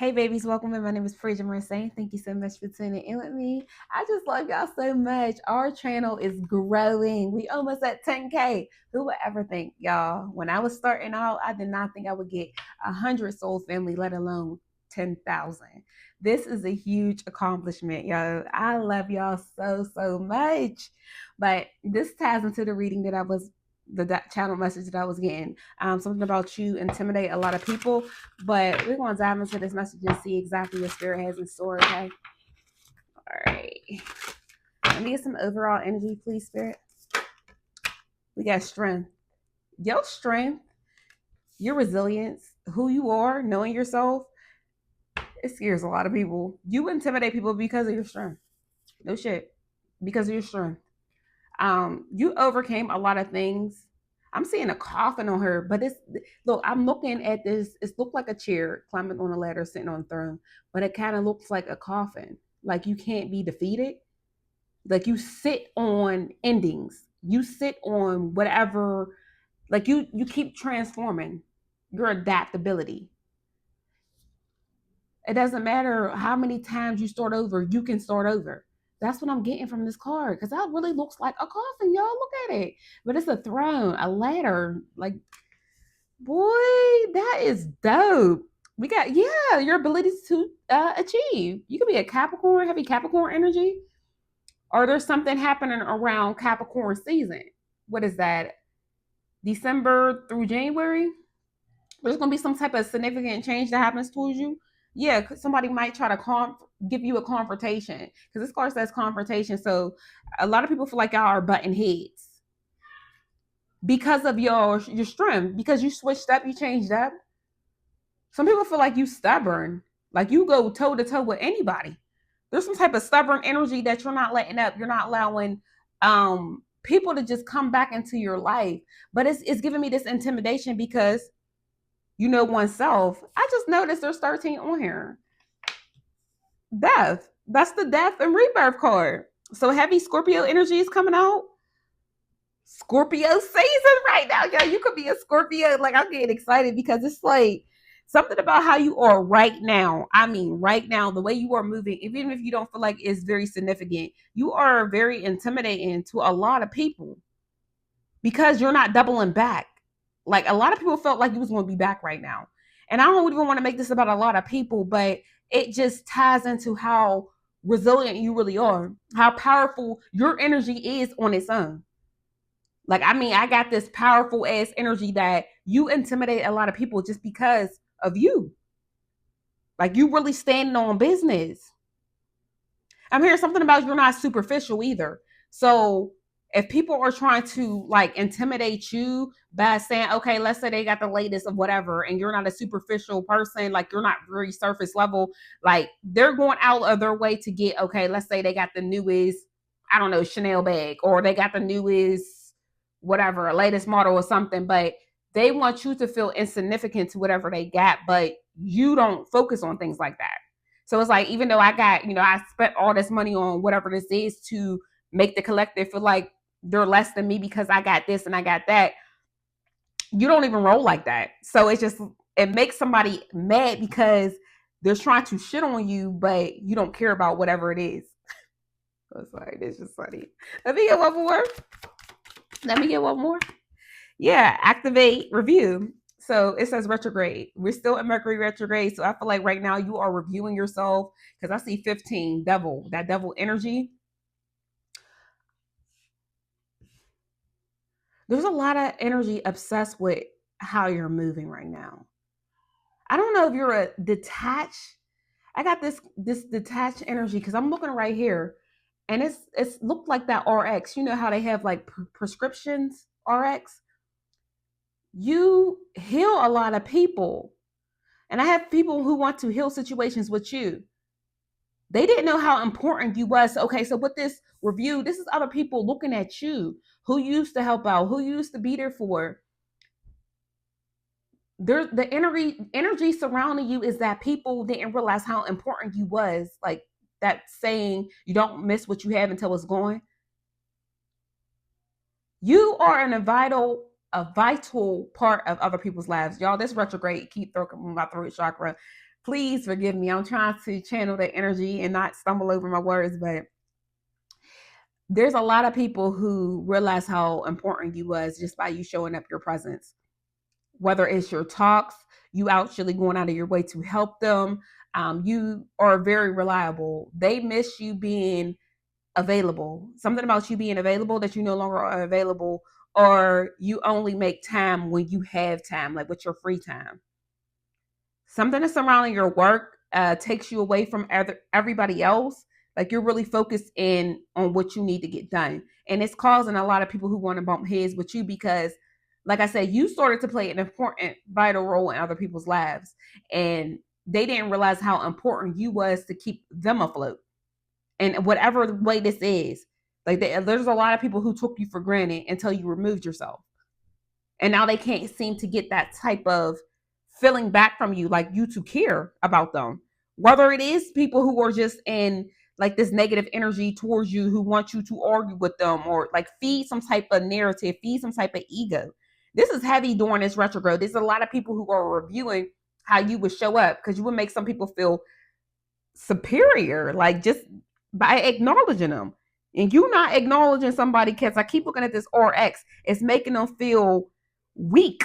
Hey babies, welcome in. My name is Parisiahughes. Thank you so much for tuning in with me. I just love y'all so much. Our channel is growing. We almost at 10K. Who would ever think, y'all? When I was starting out, I did not think I would get 100 soul family, let alone 10,000. This is a huge accomplishment, yo. I love y'all so much. But this ties into the reading that the channel message that I was getting. Something about you intimidate a lot of people. But we're going to dive into this message and see exactly what Spirit has in store, okay? All right. Let me get some overall energy, please, Spirit. We got strength. Your strength, your resilience, who you are, knowing yourself, it scares a lot of people. You intimidate people because of your strength. No shit. Because of your strength. You overcame a lot of things. I'm seeing a coffin on her, but look, I'm looking at this. It looked like a chair climbing on a ladder, sitting on a throne, but it kind of looks like a coffin. Like you can't be defeated. Like you sit on endings. You sit on whatever. Like you keep transforming your adaptability. It doesn't matter how many times you start over, you can start over. That's what I'm getting from this card because that really looks like a coffin, y'all. Look at it. But it's a throne, a ladder. Like, boy, that is dope. We got, yeah, your abilities to achieve. You could be a Capricorn, heavy Capricorn energy, or there's something happening around Capricorn season. What is that? December through January? There's going to be some type of significant change that happens towards you. Yeah, somebody might try to give you a confrontation because this card says confrontation. So a lot of people feel like y'all are butting heads because of your strength, because you switched up, you changed up. Some people feel like you stubborn, like you go toe to toe with anybody. There's some type of stubborn energy that you're not letting up. You're not allowing people to just come back into your life. But it's giving me this intimidation because you know oneself. I just noticed there's 13 on here. Death. That's the death and rebirth card. So heavy Scorpio energy is coming out. Scorpio season right now, yo. You could be a Scorpio. Like I'm getting excited because it's like something about how you are right now. I mean, right now, the way you are moving, even if you don't feel like it's very significant, you are very intimidating to a lot of people because you're not doubling back. Like a lot of people felt like you was going to be back right now. And I don't even want to make this about a lot of people, but it just ties into how resilient you really are, how powerful your energy is on its own. Like, I mean, I got this powerful ass energy that you intimidate a lot of people just because of you. Like, you really standing on business. I'm hearing something about you're not superficial either. So, if people are trying to like intimidate you by saying, okay, let's say they got the latest of whatever, and you're not a superficial person, like you're not very surface level, like they're going out of their way to get, okay, let's say they got the newest, I don't know, Chanel bag, or they got the newest, whatever, a latest model or something, but they want you to feel insignificant to whatever they got, but you don't focus on things like that. So it's like, even though I got, I spent all this money on whatever this is to make the collective feel like they're less than me because I got this and I got that. You don't even roll like that. So it makes somebody mad because they're trying to shit on you, but you don't care about whatever it is. It's like, it's just funny. Let me get one more. Yeah, activate review. So it says retrograde. We're still in Mercury retrograde. So I feel like right now you are reviewing yourself because I see 15, devil, that devil energy. There's a lot of energy obsessed with how you're moving right now. I don't know if you're a detached. I got this detached energy because I'm looking right here, and it's looked like that RX. You know how they have like prescriptions RX. You heal a lot of people, and I have people who want to heal situations with you. They didn't know how important you was. Okay, so with this review, this is other people looking at you who used to help out, who used to be there for. The energy surrounding you is that people didn't realize how important you was. Like that saying, you don't miss what you have until it's gone. You are a vital part of other people's lives. Y'all, this retrograde keep throwing my throat chakra. Please forgive me. I'm trying to channel the energy and not stumble over my words, but there's a lot of people who realize how important you was just by you showing up your presence. Whether it's your talks, you actually going out of your way to help them. You are very reliable. They miss you being available. Something about you being available that you no longer are available, or you only make time when you have time, like with your free time. Something that's surrounding your work takes you away from everybody else. Like you're really focused in on what you need to get done. And it's causing a lot of people who want to bump heads with you because, like I said, you started to play an important, vital role in other people's lives. And they didn't realize how important you was to keep them afloat. And whatever way this is, like there's a lot of people who took you for granted until you removed yourself. And now they can't seem to get that type of feeling back from you, like you to care about them. Whether it is people who are just in like this negative energy towards you, who want you to argue with them or like feed some type of narrative, feed some type of ego. This is heavy during this retrograde. There's a lot of people who are reviewing how you would show up because you would make some people feel superior, like just by acknowledging them. And you not acknowledging somebody, because I keep looking at this RX, it's making them feel weak.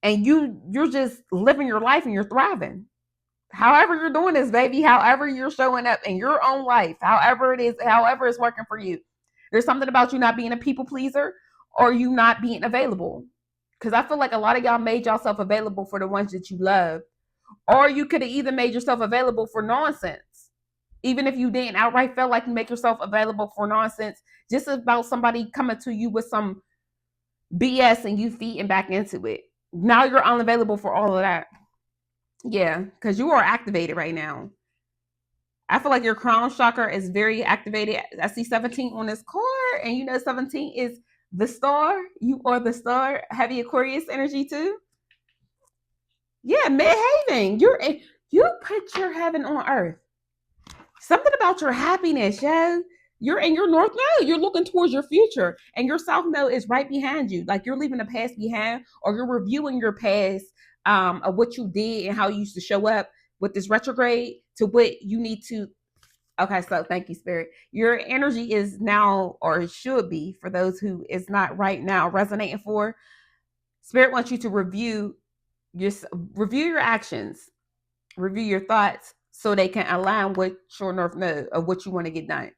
And you're just living your life and you're thriving. However you're doing this, baby, however you're showing up in your own life, however it is, however it's working for you. There's something about you not being a people pleaser or you not being available. Because I feel like a lot of y'all made yourself available for the ones that you love. Or you could have either made yourself available for nonsense. Even if you didn't outright feel like you make yourself available for nonsense, just about somebody coming to you with some BS and you feeding back into it. Now you're unavailable for all of that. Yeah, because you are activated right now. I feel like your crown chakra is very activated. I see 17 on this card, and you know 17 is the star. You are the star. Heavy Aquarius energy too. Yeah, midhaven. You put your heaven on earth. Something about your happiness, yo. You're in your north node. You're looking towards your future, and your south node is right behind you. Like you're leaving the past behind, or you're reviewing your past of what you did and how you used to show up with this retrograde to what you need to. Okay, so thank you, Spirit. Your energy is now, or it should be, for those who is not right now resonating for. Spirit wants you to review your actions, review your thoughts, so they can align with your north node of what you want to get done.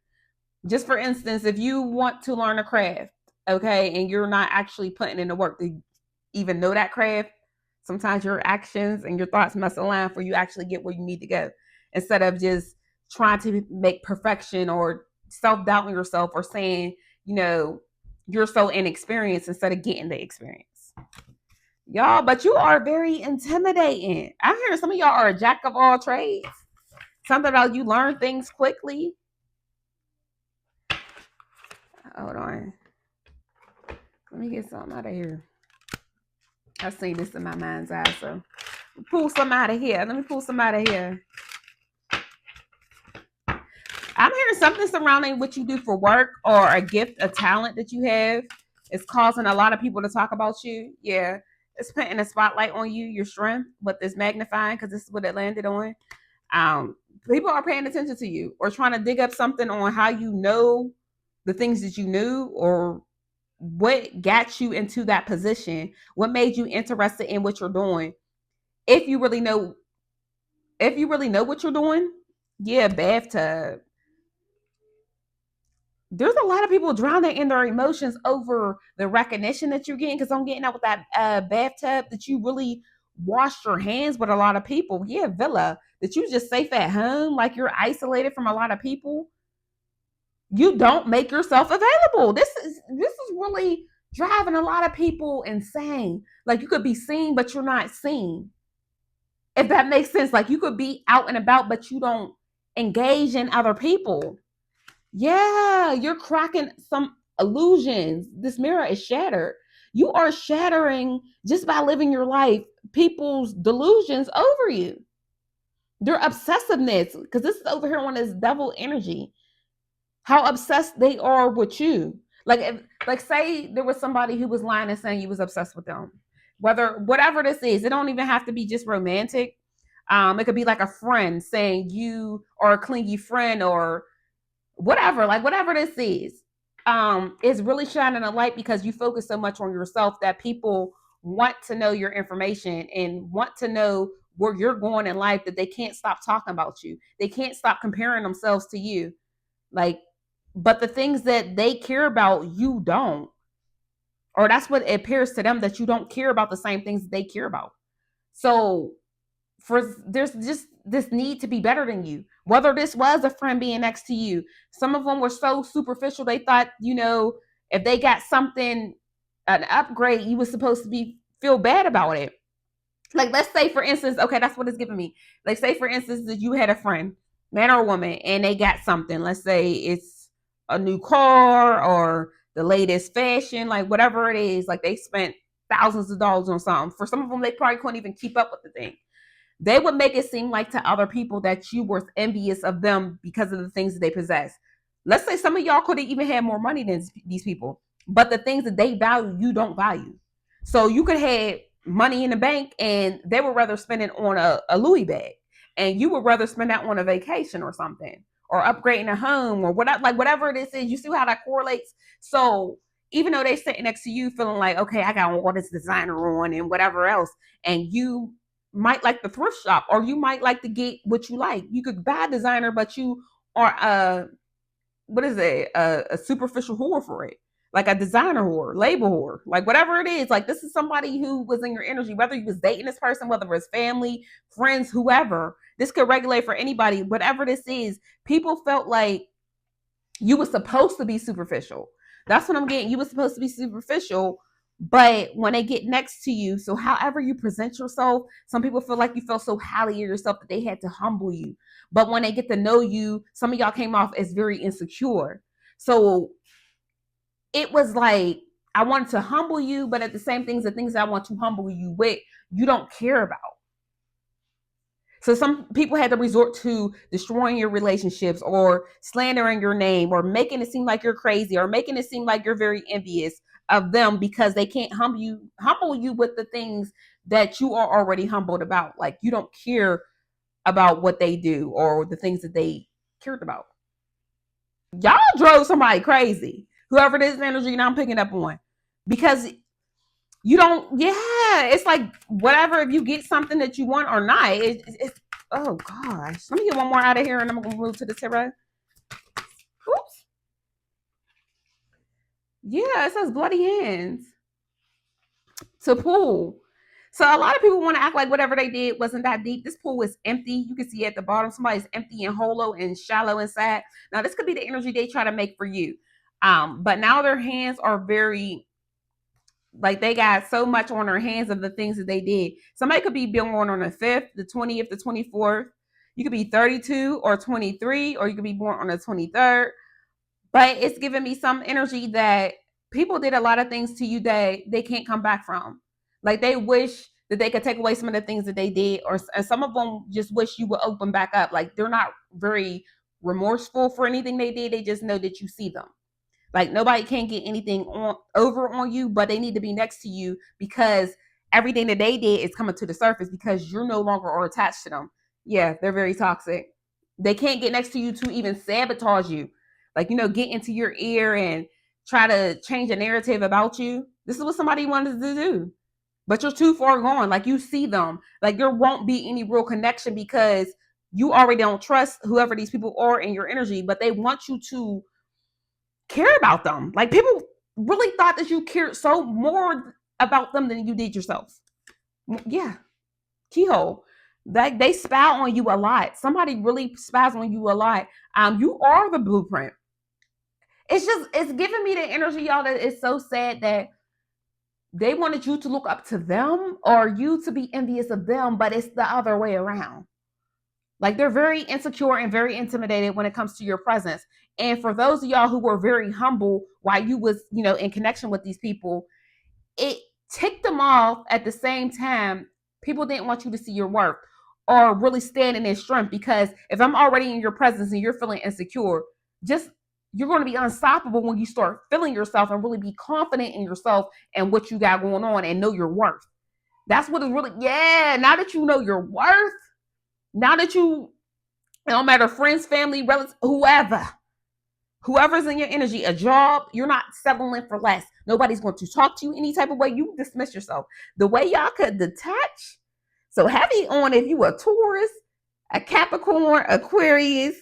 Just for instance, if you want to learn a craft, okay, and you're not actually putting in the work to even know that craft, sometimes your actions and your thoughts must align for you actually get where you need to go, instead of just trying to make perfection or self-doubting yourself or saying, you're so inexperienced instead of getting the experience. Y'all, but you are very intimidating. I'm hearing some of y'all are a jack of all trades. Something about you learn things quickly. Hold on. Let me get something out of here. I've seen this in my mind's eye, so pull some out of here. Let me pull some out of here. I'm hearing something surrounding what you do for work or a gift, a talent that you have. It's causing a lot of people to talk about you. Yeah. It's putting a spotlight on you, your strength, but it's magnifying because this is what it landed on. People are paying attention to you or trying to dig up something on how you know the things that you knew or what got you into that position, what made you interested in what you're doing. If you really know what you're doing, yeah, bathtub. There's a lot of people drowning in their emotions over the recognition that you're getting, because I'm getting out with that bathtub that you really washed your hands with a lot of people. Yeah, villa that you just safe at home, like you're isolated from a lot of people. You don't make yourself available. This is really driving a lot of people insane. Like you could be seen, but you're not seen. If that makes sense, like you could be out and about, but you don't engage in other people. Yeah, you're cracking some illusions. This mirror is shattered. You are shattering just by living your life people's delusions over you. Their obsessiveness, because this is over here on this devil energy. How obsessed they are with you. Like say there was somebody who was lying and saying you was obsessed with them. Whatever this is, it don't even have to be just romantic. It could be like a friend saying you are a clingy friend or whatever, like whatever this is really shining a light because you focus so much on yourself that people want to know your information and want to know where you're going in life, that they can't stop talking about you. They can't stop comparing themselves to you. Like, but the things that they care about, you don't. Or that's what it appears to them, that you don't care about the same things that they care about. So there's just this need to be better than you. Whether this was a friend being next to you, some of them were so superficial they thought, if they got something, an upgrade, you was supposed to be feel bad about it. Like, let's say for instance, okay, that's what it's giving me. Like, say for instance that you had a friend, man or woman, and they got something. Let's say it's a new car or the latest fashion, like whatever it is. Like, they spent thousands of dollars on something. For some of them, they probably couldn't even keep up with the thing. They would make it seem like to other people that you were envious of them because of the things that they possess. Let's say some of y'all could have even had more money than these people, but the things that they value, you don't value. So you could have money in the bank and they would rather spend it on a Louis bag, and you would rather spend that on a vacation or something, or upgrading a home or whatever, like whatever it is. You see how that correlates? So even though they sitting next to you feeling like, okay, I got all this designer on and whatever else, and you might like the thrift shop, or you might like to get what you like. You could buy designer, but you are a superficial whore for it, like a designer whore, label whore, like whatever it is. Like, this is somebody who was in your energy, whether you was dating this person, whether it's family, friends, whoever. This could regulate for anybody. Whatever this is, people felt like you were supposed to be superficial. That's what I'm getting. You were supposed to be superficial, but when they get next to you, so however you present yourself, some people feel like you felt so highly of yourself that they had to humble you. But when they get to know you, some of y'all came off as very insecure. So it was like, I wanted to humble you, but at the same things, the things that I want to humble you with, you don't care about. So some people had to resort to destroying your relationships or slandering your name or making it seem like you're crazy or making it seem like you're very envious of them because they can't humble you with the things that you are already humbled about. Like, you don't care about what they do or the things that they cared about. Y'all drove somebody crazy. Whoever this energy now I'm picking up on. Because you don't, it's like whatever, if you get something that you want or not, it's oh gosh. Let me get one more out of here and I'm gonna move to the tarot. Oops. Yeah, it says bloody hands to pool. So a lot of people want to act like whatever they did wasn't that deep. This pool is empty. You can see at the bottom, somebody's empty and hollow and shallow inside. Now, this could be the energy they try to make for you. But now their hands are very, like, they got so much on their hands of the things that they did. Somebody could be born on the 5th, the 20th, the 24th. You could be 32 or 23, or you could be born on the 23rd. But it's giving me some energy that people did a lot of things to you that they can't come back from. Like, they wish that they could take away some of the things that they did, or some of them just wish you would open back up. Like, they're not very remorseful for anything they did. They just know that you see them. Like, nobody can get anything over on you, but they need to be next to you because everything that they did is coming to the surface because you're no longer are attached to them. Yeah, they're very toxic. They can't get next to you to even sabotage you. Like, get into your ear and try to change a narrative about you. This is what somebody wanted to do. But you're too far gone. Like, you see them. Like, there won't be any real connection because you already don't trust whoever these people are in your energy, but they want you to care about them. Like, people really thought that you cared so more about them than you did yourself. Yeah. Keyhole. Like, they spy on you a lot. Somebody really spies on you a lot. You are the blueprint. It's giving me the energy, y'all, that it's so sad that they wanted you to look up to them or you to be envious of them, but it's the other way around. Like, they're very insecure and very intimidated when it comes to your presence. And for those of y'all who were very humble while you was, in connection with these people, it ticked them off. At the same time, people didn't want you to see your work or really stand in their strength, because if I'm already in your presence and you're feeling insecure, you're going to be unstoppable when you start feeling yourself and really be confident in yourself and what you got going on and know your worth. That's what is really, now that you know your worth, Now that you, it don't matter, friends, family, relatives, whoever's in your energy, a job, you're not settling for less. Nobody's going to talk to you any type of way. You dismiss yourself. The way y'all could detach. So heavy on if you a Taurus, a Capricorn, Aquarius,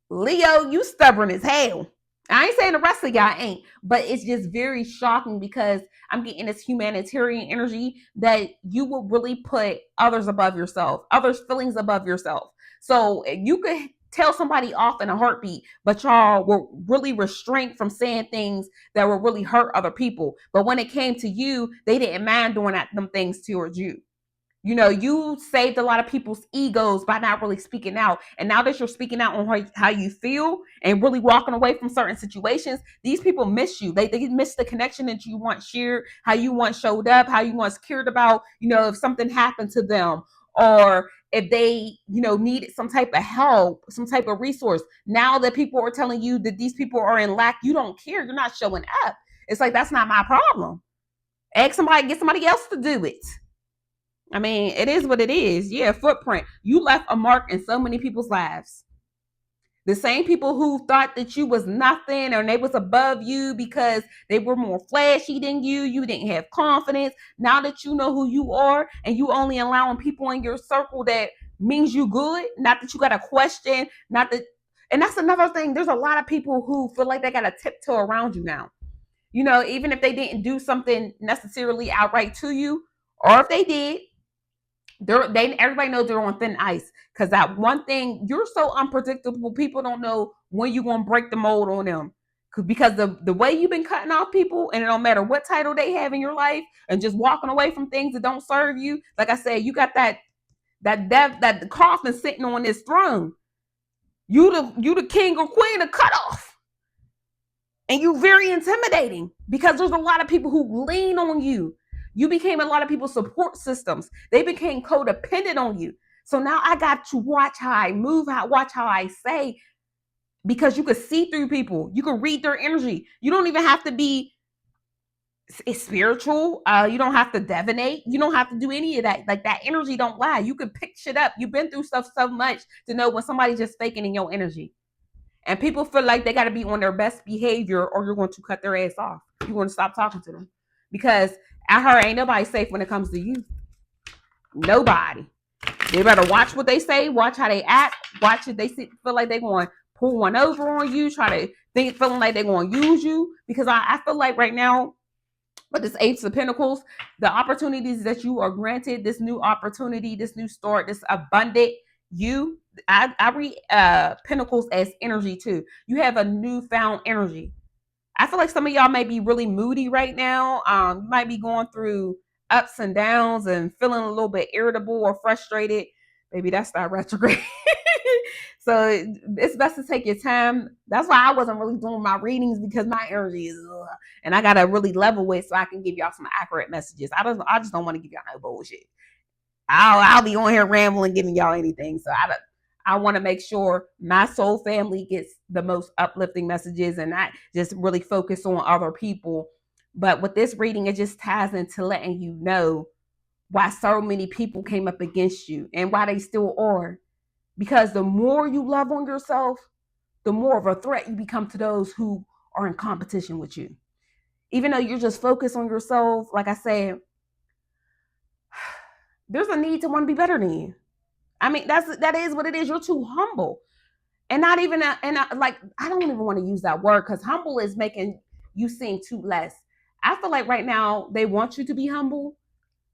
Leo, you stubborn as hell. I ain't saying the rest of y'all ain't, but it's just very shocking because I'm getting this humanitarian energy that you will really put others above yourself, others' feelings above yourself. So you could tell somebody off in a heartbeat, but y'all were really restrained from saying things that will really hurt other people. But when it came to you, they didn't mind doing them things towards you. You know, you saved a lot of people's egos by not really speaking out. And now that you're speaking out on how you feel and really walking away from certain situations, these people miss you. They miss the connection that you once shared, how you once showed up, how you once cared about, you know, if something happened to them or if they, you know, needed some type of help, some type of resource. Now that people are telling you that these people are in lack, you don't care. You're not showing up. It's like, that's not my problem. Ask somebody, get somebody else to do it. I mean, it is what it is. Yeah, footprint. You left a mark in so many people's lives. The same people who thought that you was nothing or they was above you because they were more flashy than you didn't have confidence. Now that you know who you are and you only allowing people in your circle that means you good, not that you got to question, not that. And that's another thing. There's a lot of people who feel like they got to tiptoe around you now. You know, even if they didn't do something necessarily outright to you, or if they did, everybody knows they're on thin ice because that one thing, you're so unpredictable. People don't know when you're gonna break the mold on them. Because the way you've been cutting off people, and it don't matter what title they have in your life, and just walking away from things that don't serve you. Like I said, you got that the coffin sitting on this throne. You the king or queen of cut off. And you very intimidating because there's a lot of people who lean on you. You became a lot of people's support systems. They became codependent on you. So now I got to watch how I move, watch how I say, because you could see through people. You can read their energy. You don't even have to be spiritual. You don't have to divinate. You don't have to do any of that. Like, that energy don't lie. You can pick shit up. You've been through stuff so much to know when somebody's just faking in your energy. And people feel like they got to be on their best behavior or you're going to cut their ass off. You're going to stop talking to them. Because I heard ain't nobody safe when it comes to you. Nobody. They better watch what they say, watch how they act, watch if they feel like they're going to pull one over on you, try to feeling like they're going to use you. Because I feel like right now, with this Ace of Pentacles, the opportunities that you are granted, this new opportunity, this new start, this abundant you, I read Pentacles as energy too. You have a newfound energy. I feel like some of y'all may be really moody right now. You might be going through ups and downs and feeling a little bit irritable or frustrated. Maybe that's that retrograde. So it's best to take your time. That's why I wasn't really doing my readings, because my energy is and I gotta really level with so I can give y'all some accurate messages. I just don't want to give y'all no bullshit. I'll be on here rambling, giving y'all anything. So I want to make sure my soul family gets the most uplifting messages and not just really focus on other people. But with this reading, it just ties into letting you know why so many people came up against you and why they still are. Because the more you love on yourself, the more of a threat you become to those who are in competition with you. Even though you're just focused on yourself, like I said, there's a need to want to be better than you. I mean, that is what it is. You're too humble. And not even, like, I don't even want to use that word because humble is making you seem too less. I feel like right now they want you to be humble,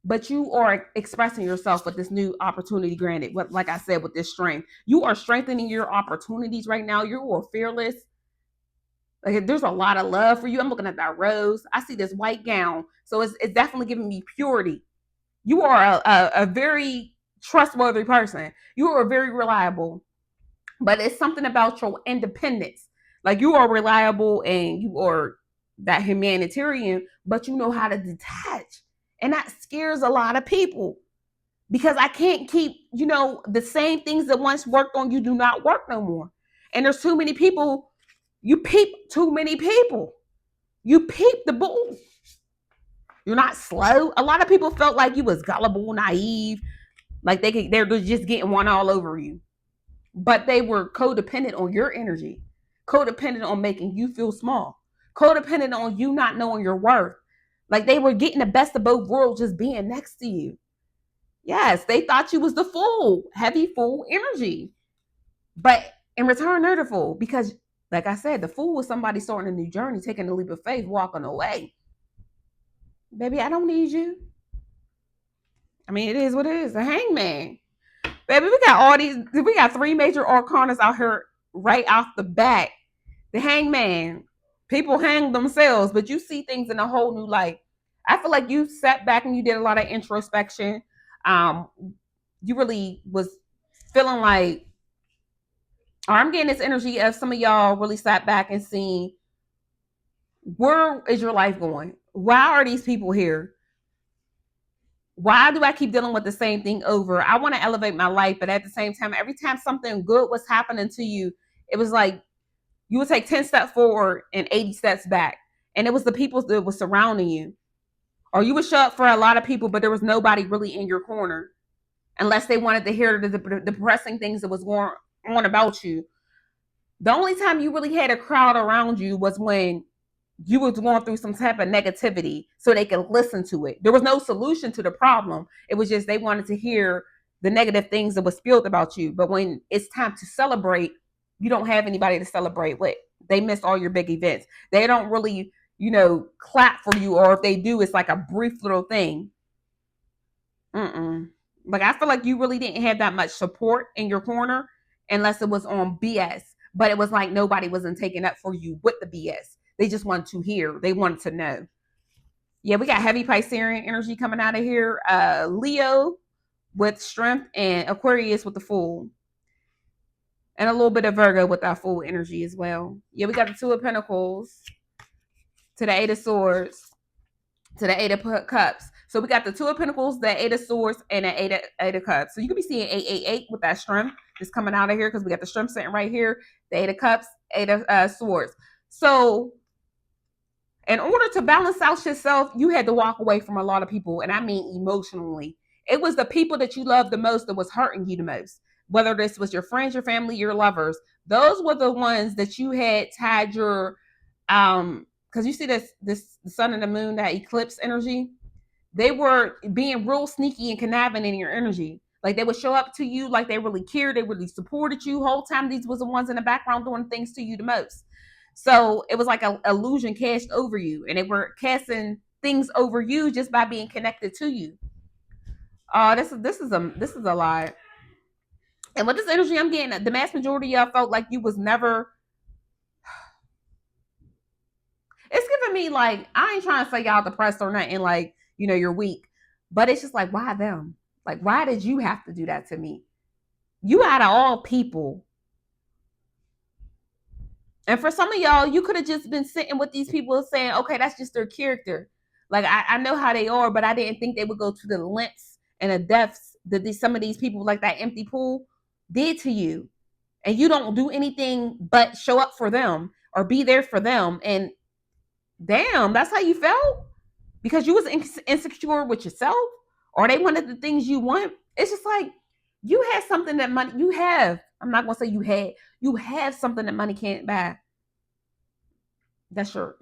but you are expressing yourself with this new opportunity granted. Like I said, with this strength, you are strengthening your opportunities right now. You are fearless. Like, there's a lot of love for you. I'm looking at that rose. I see this white gown. So it's definitely giving me purity. You are a very trustworthy person. You are very reliable. But it's something about your independence. Like, you are reliable and you are that humanitarian, but you know how to detach. And that scares a lot of people because I can't keep, the same things that once worked on you do not work no more. And there's too many people. You peep too many people. You peep the bull. You're not slow. A lot of people felt like you was gullible, naive. Like they're just getting one all over you. But they were codependent on your energy, codependent on making you feel small, codependent on you not knowing your worth. Like they were getting the best of both worlds just being next to you. Yes, they thought you was the fool, heavy fool energy. But in return, they're the fool because, like I said, the fool was somebody starting a new journey, taking a leap of faith, walking away. Baby, I don't need you. I mean, it is what it is. A hangman. Baby, we got three major arcanas out here right off the bat. The hangman. People hang themselves, but you see things in a whole new light. I feel like you sat back and you did a lot of introspection. Um, you really was feeling like, or I'm getting this energy of some of y'all really sat back and seen, where is your life going? Why are these people here? Why do I keep dealing with the same thing over? I want to elevate my life, but at the same time, every time something good was happening to you, it was like you would take 10 steps forward and 80 steps back. And it was the people that was surrounding you. Or you would show up for a lot of people, but there was nobody really in your corner unless they wanted to hear the depressing things that was going on about you. The only time you really had a crowd around you was when you was going through some type of negativity so they could listen to it. There was no solution to the problem. It was just they wanted to hear the negative things that was spilled about you. But when it's time to celebrate, you don't have anybody to celebrate with. They missed all your big events. They don't really, clap for you, or if they do, it's like a brief little thing. Like I feel like you really didn't have that much support in your corner unless it was on BS. But it was like nobody wasn't taking up for you with the BS. They just wanted to hear. They wanted to know. Yeah, we got heavy Piscean energy coming out of here. Leo with strength and Aquarius with the Fool. And a little bit of Virgo with that Fool energy as well. Yeah, we got the Two of Pentacles to the Eight of Swords to the Eight of Cups. So we got the Two of Pentacles, the Eight of Swords, and the Eight of Cups. So you could be seeing 888 with that strength just coming out of here because we got the strength sitting right here, the Eight of Cups, Eight of Swords. So in order to balance out yourself, you had to walk away from a lot of people, and I mean emotionally. It was the people that you loved the most that was hurting you the most. Whether this was your friends, your family, your lovers, those were the ones that you had tied your because you see the sun and the moon, that eclipse energy. They were being real sneaky and conniving in your energy. Like they would show up to you like they really cared, they really supported you. Whole time these was the ones in the background doing things to you the most. So it was like an illusion cast over you, and they were casting things over you just by being connected to you. This is a lie. And with this energy I'm getting, the mass majority of y'all felt like you was never. It's giving me like, I ain't trying to say y'all depressed or nothing, like, you're weak. But it's just like, why them? Like, why did you have to do that to me? You out of all people. And for some of y'all, you could have just been sitting with these people saying, okay, that's just their character. Like, I know how they are, but I didn't think they would go to the lengths and the depths that some of these people, like that empty pool, did to you. And you don't do anything but show up for them or be there for them. And damn, that's how you felt? Because you was insecure with yourself, or they wanted the things you want. It's just like, you had something that money, you have. I'm not going to say you have something that money can't buy. That's your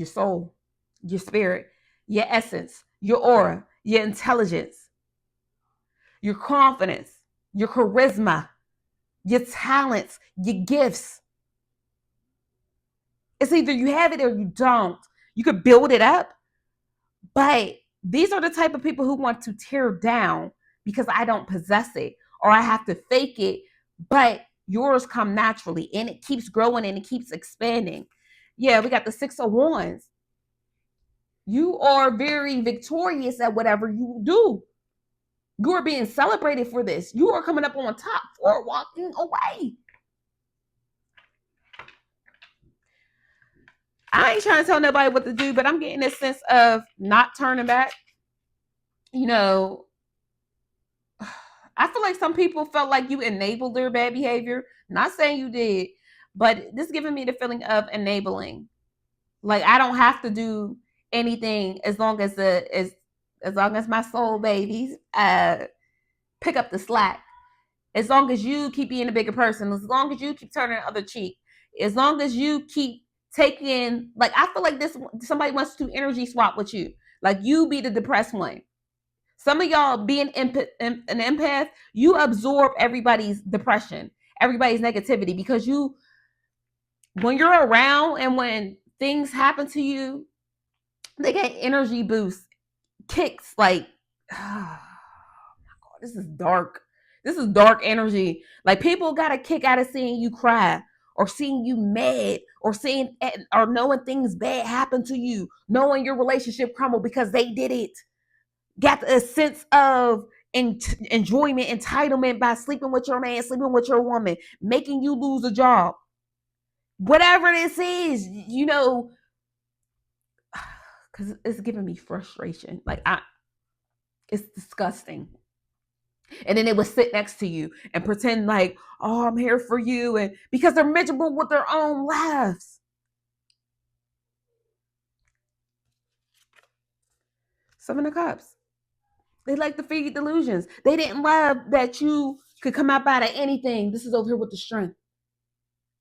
soul, your spirit, your essence, your aura, your intelligence, your confidence, your charisma, your talents, your gifts. It's either you have it or you don't. You could build it up, but these are the type of people who want to tear down because I don't possess it or I have to fake it, but yours come naturally and it keeps growing and it keeps expanding. Yeah, we got the Six of Wands. You are very victorious at whatever you do. You are being celebrated for this. You are coming up on top or walking away. I ain't trying to tell nobody what to do, but I'm getting this sense of not turning back. I feel like some people felt like you enabled their bad behavior. Not saying you did, but this is giving me the feeling of enabling. Like I don't have to do anything as long as my soul babies pick up the slack. As long as you keep being a bigger person, as long as you keep turning the other cheek, as long as you keep taking, like, I feel like this, somebody wants to energy swap with you. Like, you be the depressed one. Some of y'all being an empath, you absorb everybody's depression, everybody's negativity, because you, when you're around and when things happen to you, they get energy boosts, kicks, like, oh my God, this is dark. This is dark energy. Like, people got a kick out of seeing you cry, or seeing you mad, or seeing, or knowing things bad happen to you, knowing your relationship crumble because they did it. Got a sense of enjoyment, entitlement by sleeping with your man, sleeping with your woman, making you lose a job. Whatever this is, you know, because it's giving me frustration. Like, it's disgusting. And then they would sit next to you and pretend like, oh, I'm here for you. And because they're miserable with their own lives. Seven of Cups. They like to feed delusions. They didn't love that you could come up out of anything. This is over here with the strength.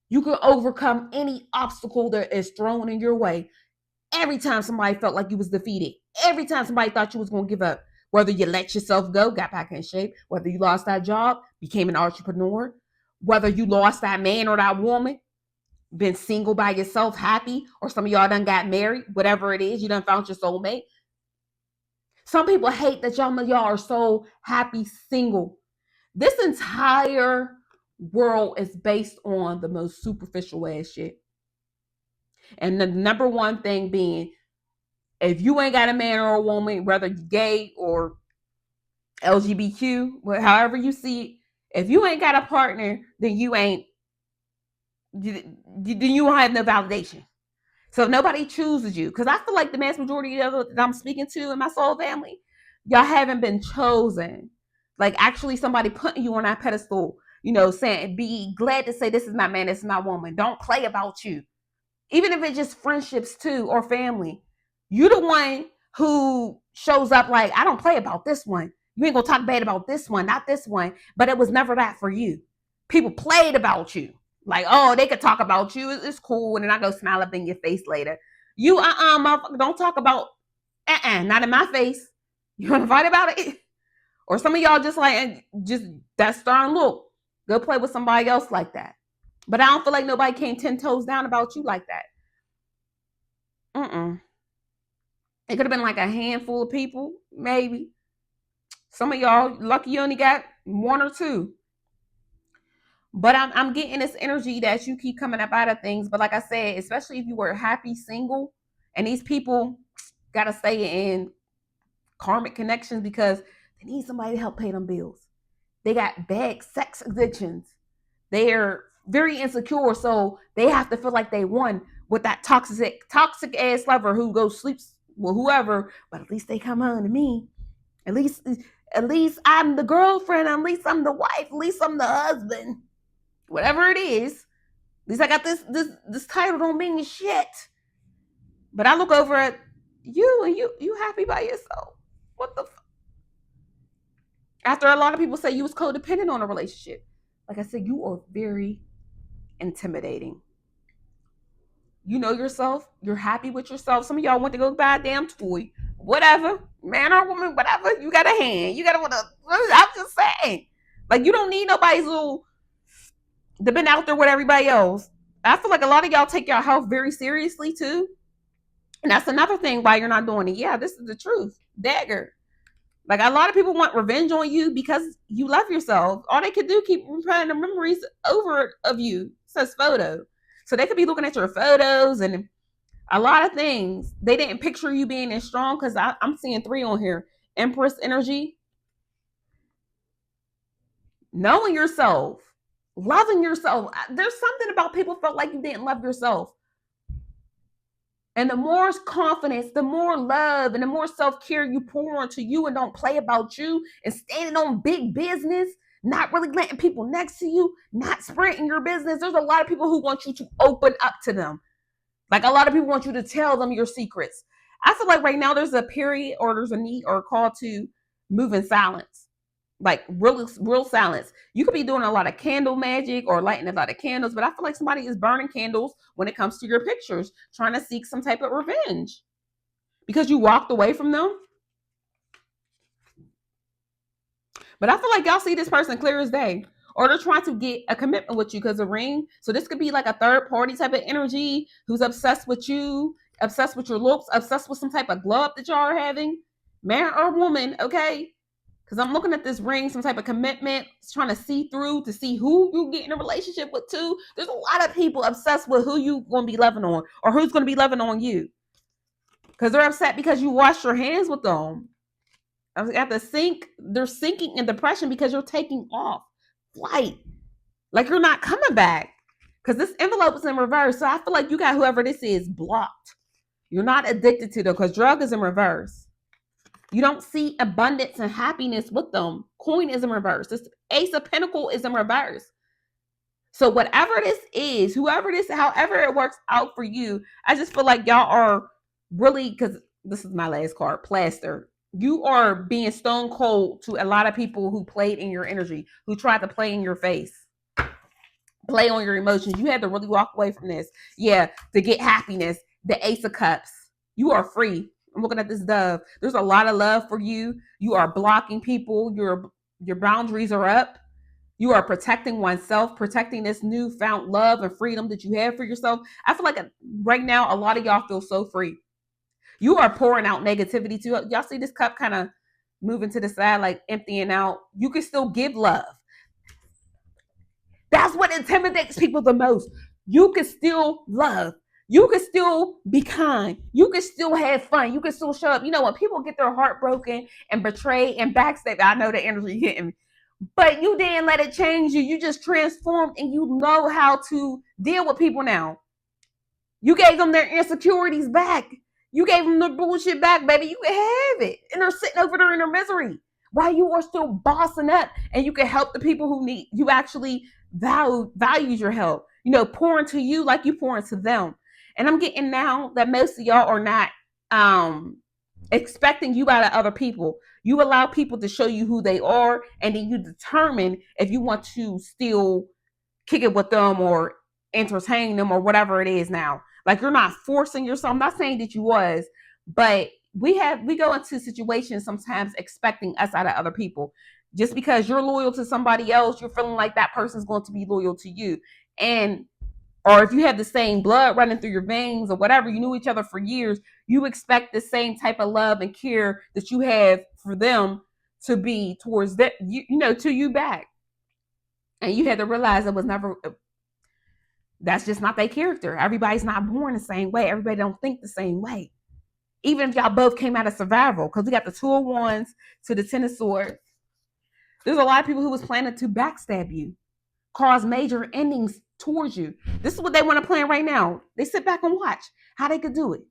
You can overcome any obstacle that is thrown in your way. Every time somebody felt like you was defeated. Every time somebody thought you was going to give up. Whether you let yourself go, got back in shape. Whether you lost that job, became an entrepreneur. Whether you lost that man or that woman, been single by yourself, happy. Or some of y'all done got married. Whatever it is, you done found your soulmate. Some people hate that y'all are so happy single. This entire world is based on the most superficial ass shit. And the number one thing being, if you ain't got a man or a woman, whether you're gay or LGBTQ, however you see it, if you ain't got a partner, then you ain't, then you don't have no validation. So if nobody chooses you, because I feel like the mass majority of that I'm speaking to in my soul family, y'all haven't been chosen. Like, actually somebody putting you on that pedestal, you know, saying, be glad to say, this is my man, this is my woman. Don't play about you. Even if it's just friendships too, or family. You the one who shows up like, I don't play about this one. You ain't gonna talk bad about this one, not this one. But it was never that for you. People played about you. Like, oh, they could talk about you. It's cool. And then I go smile up in your face later. You, motherfucker, don't talk about, not in my face. You want to fight about it? Or some of y'all just like, just that stern look. Go play with somebody else like that. But I don't feel like nobody came 10 toes down about you like that. It could have been like a handful of people, maybe. Some of y'all lucky you only got one or two. But I'm getting this energy that you keep coming up out of things. But like I said, especially if you were happy single, and these people gotta stay in karmic connections because they need somebody to help pay them bills. They got bad sex addictions. They're very insecure, so they have to feel like they won with that toxic ass lover who goes sleeps with whoever. But at least they come home to me. At least I'm the girlfriend. At least I'm the wife. At least I'm the husband. Whatever it is, at least I got this title. Don't mean shit. But I look over at you and you happy by yourself. What the after a lot of people say you was codependent on a relationship. Like I said, you are very intimidating. You know yourself. You're happy with yourself. Some of y'all want to go buy a damn toy. Whatever. Man or woman, whatever. You got a hand. You got to want to. I'm just saying. Like, you don't need nobody's little. They've been out there with everybody else. I feel like a lot of y'all take your health very seriously too. And that's another thing why you're not doing it. Yeah, this is the truth. Dagger. Like, a lot of people want revenge on you because you love yourself. All they could do keep replaying the memories over of you. It says photo. So they could be looking at your photos and a lot of things. They didn't picture you being as strong because I'm seeing 3 on here. Empress energy. Knowing yourself. Loving yourself. There's something about people felt like you didn't love yourself. And the more confidence, the more love, and the more self-care you pour into you and don't play about you and standing on big business, not really letting people next to you, not spreading your business. There's a lot of people who want you to open up to them. Like, a lot of people want you to tell them your secrets. I feel like right now there's a period or there's a need or a call to move in silence. like real silence. You could be doing a lot of candle magic or lighting a lot of candles, but I feel like somebody is burning candles when it comes to your pictures, trying to seek some type of revenge because you walked away from them. But I feel like y'all see this person clear as day, or they're trying to get a commitment with you because of ring. So this could be like a third party type of energy who's obsessed with you, obsessed with your looks, obsessed with some type of glove that y'all are having, man or woman, okay? Because I'm looking at this ring, some type of commitment, trying to see through to see who you get in a relationship with too. There's a lot of people obsessed with who you going to be loving on or who's going to be loving on you. Because they're upset because you washed your hands with them. At the sink, they're sinking in depression because you're taking off flight. Like you're not coming back. Because this envelope is in reverse. So I feel like you got whoever this is blocked. You're not addicted to them because drug is in reverse. You don't see abundance and happiness with them. Coin is in reverse. This Ace of Pentacles is in reverse. So whatever this is, whoever this, however it works out for you, I just feel like y'all are really, because this is my last card, plaster. You are being stone cold to a lot of people who played in your energy, who tried to play in your face, play on your emotions. You had to really walk away from this. Yeah, to get happiness. The Ace of Cups. You are free. I'm looking at this dove. There's a lot of love for you. You are blocking people. Your boundaries are up. You are protecting oneself, protecting this newfound love and freedom that you have for yourself. I feel like right now, a lot of y'all feel so free. You are pouring out negativity too. Y'all see this cup kind of moving to the side, like emptying out. You can still give love. That's what intimidates people the most. You can still love. You can still be kind. You can still have fun. You can still show up. You know, when people get their heart broken and betrayed and backstabbed, I know the energy hitting me. But you didn't let it change you. You just transformed and you know how to deal with people now. You gave them their insecurities back. You gave them the bullshit back, baby. You can have it. And they're sitting over there in their misery while you are still bossing up and you can help the people who need you actually values your help. You know, pour into you like you pour into them. And I'm getting now that most of y'all are not expecting you out of other people. You allow people to show you who they are, and then you determine if you want to still kick it with them or entertain them or whatever it is now. Like you're not forcing yourself. I'm not saying that you was, but we go into situations sometimes expecting us out of other people. Just because you're loyal to somebody else, you're feeling like that person's going to be loyal to you. And or if you have the same blood running through your veins or whatever, you knew each other for years, you expect the same type of love and care that you have for them to be towards that, you know, to you back. And you had to realize it was never, that's just not their character. Everybody's not born the same way. Everybody don't think the same way. Even if y'all both came out of survival, because we got the 2 of Wands to the 10 of Swords. There's a lot of people who was planning to backstab you, cause major endings towards you. This is what they want to plan right now. They sit back and watch how they could do it.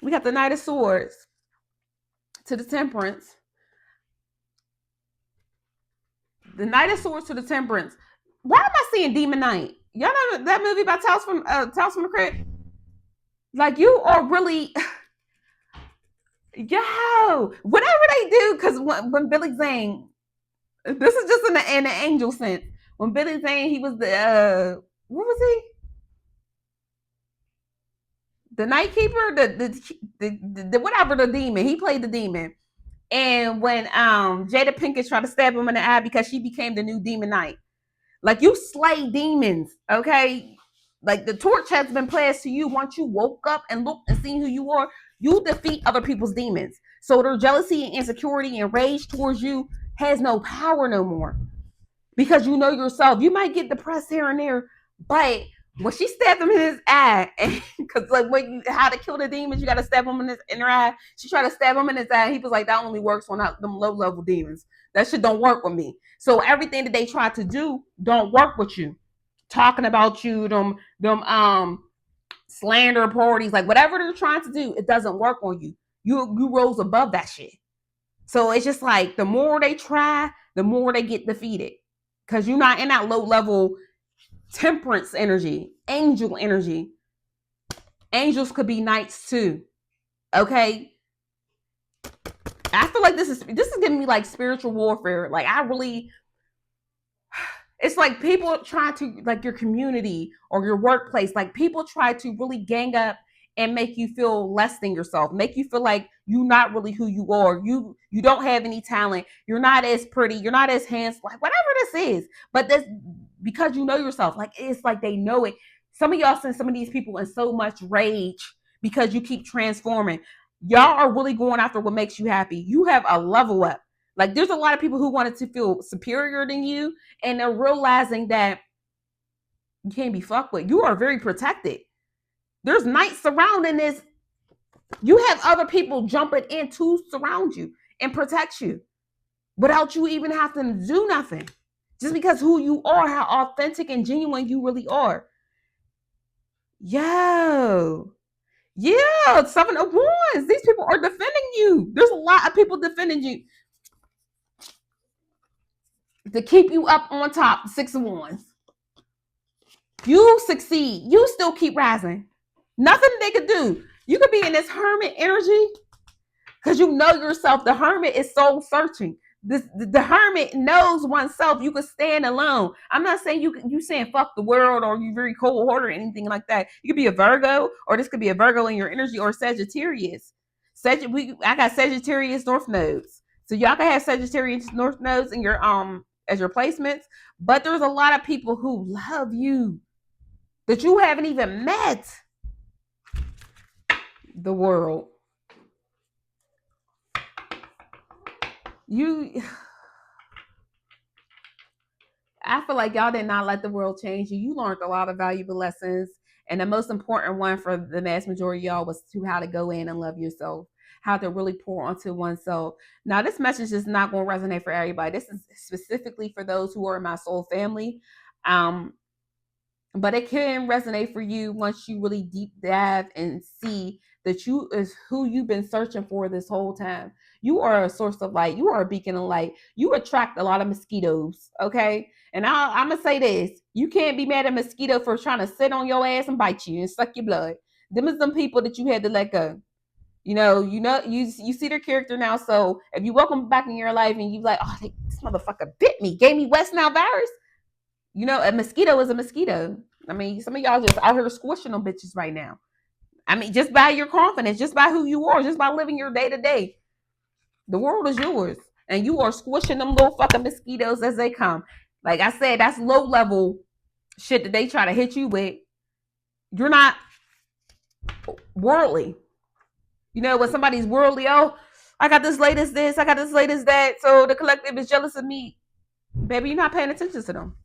We got the Knight of Swords to the Temperance. The Knight of Swords to the Temperance. Why am I seeing Demon Knight? Y'all know that movie about Tales from the Crypt? Like you are really, yo, whatever they do, because when Billy Zane, this is just in the angel sense. When Billy Zane, he was the what was he? The Night Keeper, the whatever, the demon. He played the demon. And when Jada Pinkett tried to stab him in the eye because she became the new Demon Knight. Like you slay demons, okay? Like the torch has been passed to you once you woke up and looked and seen who you are. You defeat other people's demons. So their jealousy and insecurity and rage towards you has no power no more. Because you know yourself. You might get depressed here and there, but when she stabbed him in his eye, because like how to kill the demons, you got to stab him in their eye. She tried to stab him in his eye. And he was like, that only works on them low level demons. That shit don't work with me. So everything that they try to do don't work with you. Talking about you, them slander parties, like whatever they're trying to do, it doesn't work on you. You rose above that shit. So it's just like the more they try, the more they get defeated. Because you're not in that low level temperance energy, angel energy. Angels could be knights too. Okay? I feel like this is giving me like spiritual warfare. Like it's like people try to, like, your community or your workplace, like people try to really gang up and make you feel less than yourself, make you feel like you're not really who you are. You don't have any talent. You're not as pretty. You're not as handsome. Like whatever this is, but this because you know yourself. Like it's like they know it. Some of y'all send some of these people in so much rage because you keep transforming. Y'all are really going after what makes you happy. You have a level up. Like there's a lot of people who wanted to feel superior than you, and they're realizing that you can't be fucked with. You are very protected. There's knights surrounding this. You have other people jumping in to surround you and protect you without you even having to do nothing. Just because who you are, how authentic and genuine you really are. Yo. Yeah, 7 of Wands. These people are defending you. There's a lot of people defending you to keep you up on top. 6 of Wands. You succeed. You still keep rising. Nothing they could do. You could be in this hermit energy because you know yourself. The hermit is soul searching. The hermit knows oneself. You could stand alone. I'm not saying you saying fuck the world or you very cold hearted or anything like that. You could be a Virgo, or this could be a Virgo in your energy, or Sagittarius. I got Sagittarius North nodes, so y'all can have Sagittarius North nodes in your as your placements. But there's a lot of people who love you that you haven't even met. The world. I feel like y'all did not let the world change you. You learned a lot of valuable lessons. And the most important one for the mass majority of y'all was to how to go in and love yourself, how to really pour onto oneself. Now, this message is not going to resonate for everybody. This is specifically for those who are in my soul family. But it can resonate for you once you really deep dive and see that you is who you've been searching for this whole time. You are a source of light. You are a beacon of light. You attract a lot of mosquitoes, okay? And I'm going to say this. You can't be mad at a mosquito for trying to sit on your ass and bite you and suck your blood. Them are some people that you had to let go. You see their character now. So if you welcome back in your life and you like, oh, this motherfucker bit me, gave me West Nile virus. A mosquito is a mosquito. I mean, some of y'all just out here squishing them bitches right now. I mean, just by your confidence, just by who you are, just by living your day to day. The world is yours. And you are squishing them little fucking mosquitoes as they come. Like I said, that's low level shit that they try to hit you with. You're not worldly. When somebody's worldly, oh, I got this latest this, I got this latest that, so the collective is jealous of me. Baby, you're not paying attention to them.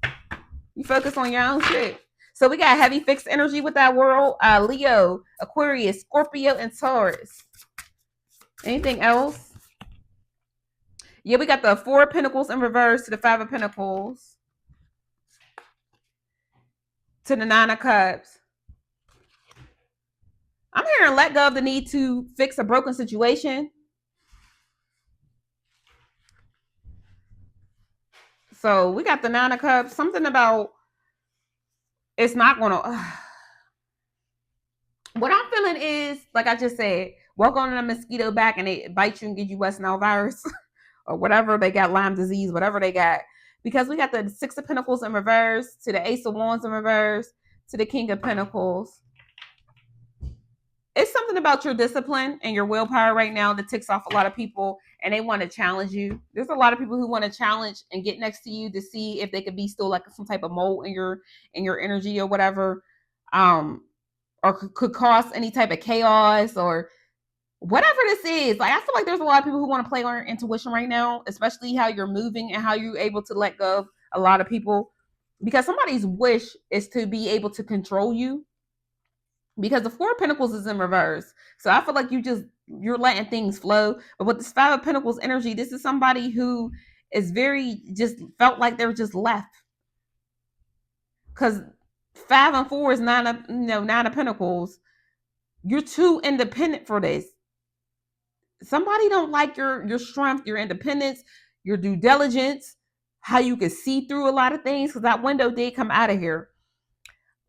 You focus on your own shit. So we got heavy fixed energy with that world. Leo, Aquarius, Scorpio, and Taurus. Anything else? Yeah, we got the 4 of Pentacles in reverse to the 5 of Pentacles. To the 9 of Cups. I'm hearing let go of the need to fix a broken situation. So we got the 9 of Cups. Something about it's not going to... What I'm feeling is, like I just said, walk on a mosquito back and it bites you and gives you West Nile virus or whatever they got, Lyme disease, whatever they got. Because we got the 6 of Pentacles in reverse to the Ace of Wands in reverse to the King of Pentacles. It's something about your discipline and your willpower right now that ticks off a lot of people, and they want to challenge you. There's a lot of people who want to challenge and get next to you to see if they could be still like some type of mold in your energy or whatever, or could cause any type of chaos or whatever this is. Like I feel like there's a lot of people who want to play on your intuition right now, especially how you're moving and how you're able to let go of a lot of people, because somebody's wish is to be able to control you. Because the 4 of Pentacles is in reverse. So I feel like you're letting things flow. But with this 5 of Pentacles energy, this is somebody who is very just felt like they're just left. Because 5 and 4 is 9 of Pentacles. You're too independent for this. Somebody don't like your strength, your independence, your due diligence, how you can see through a lot of things, because that window did come out of here.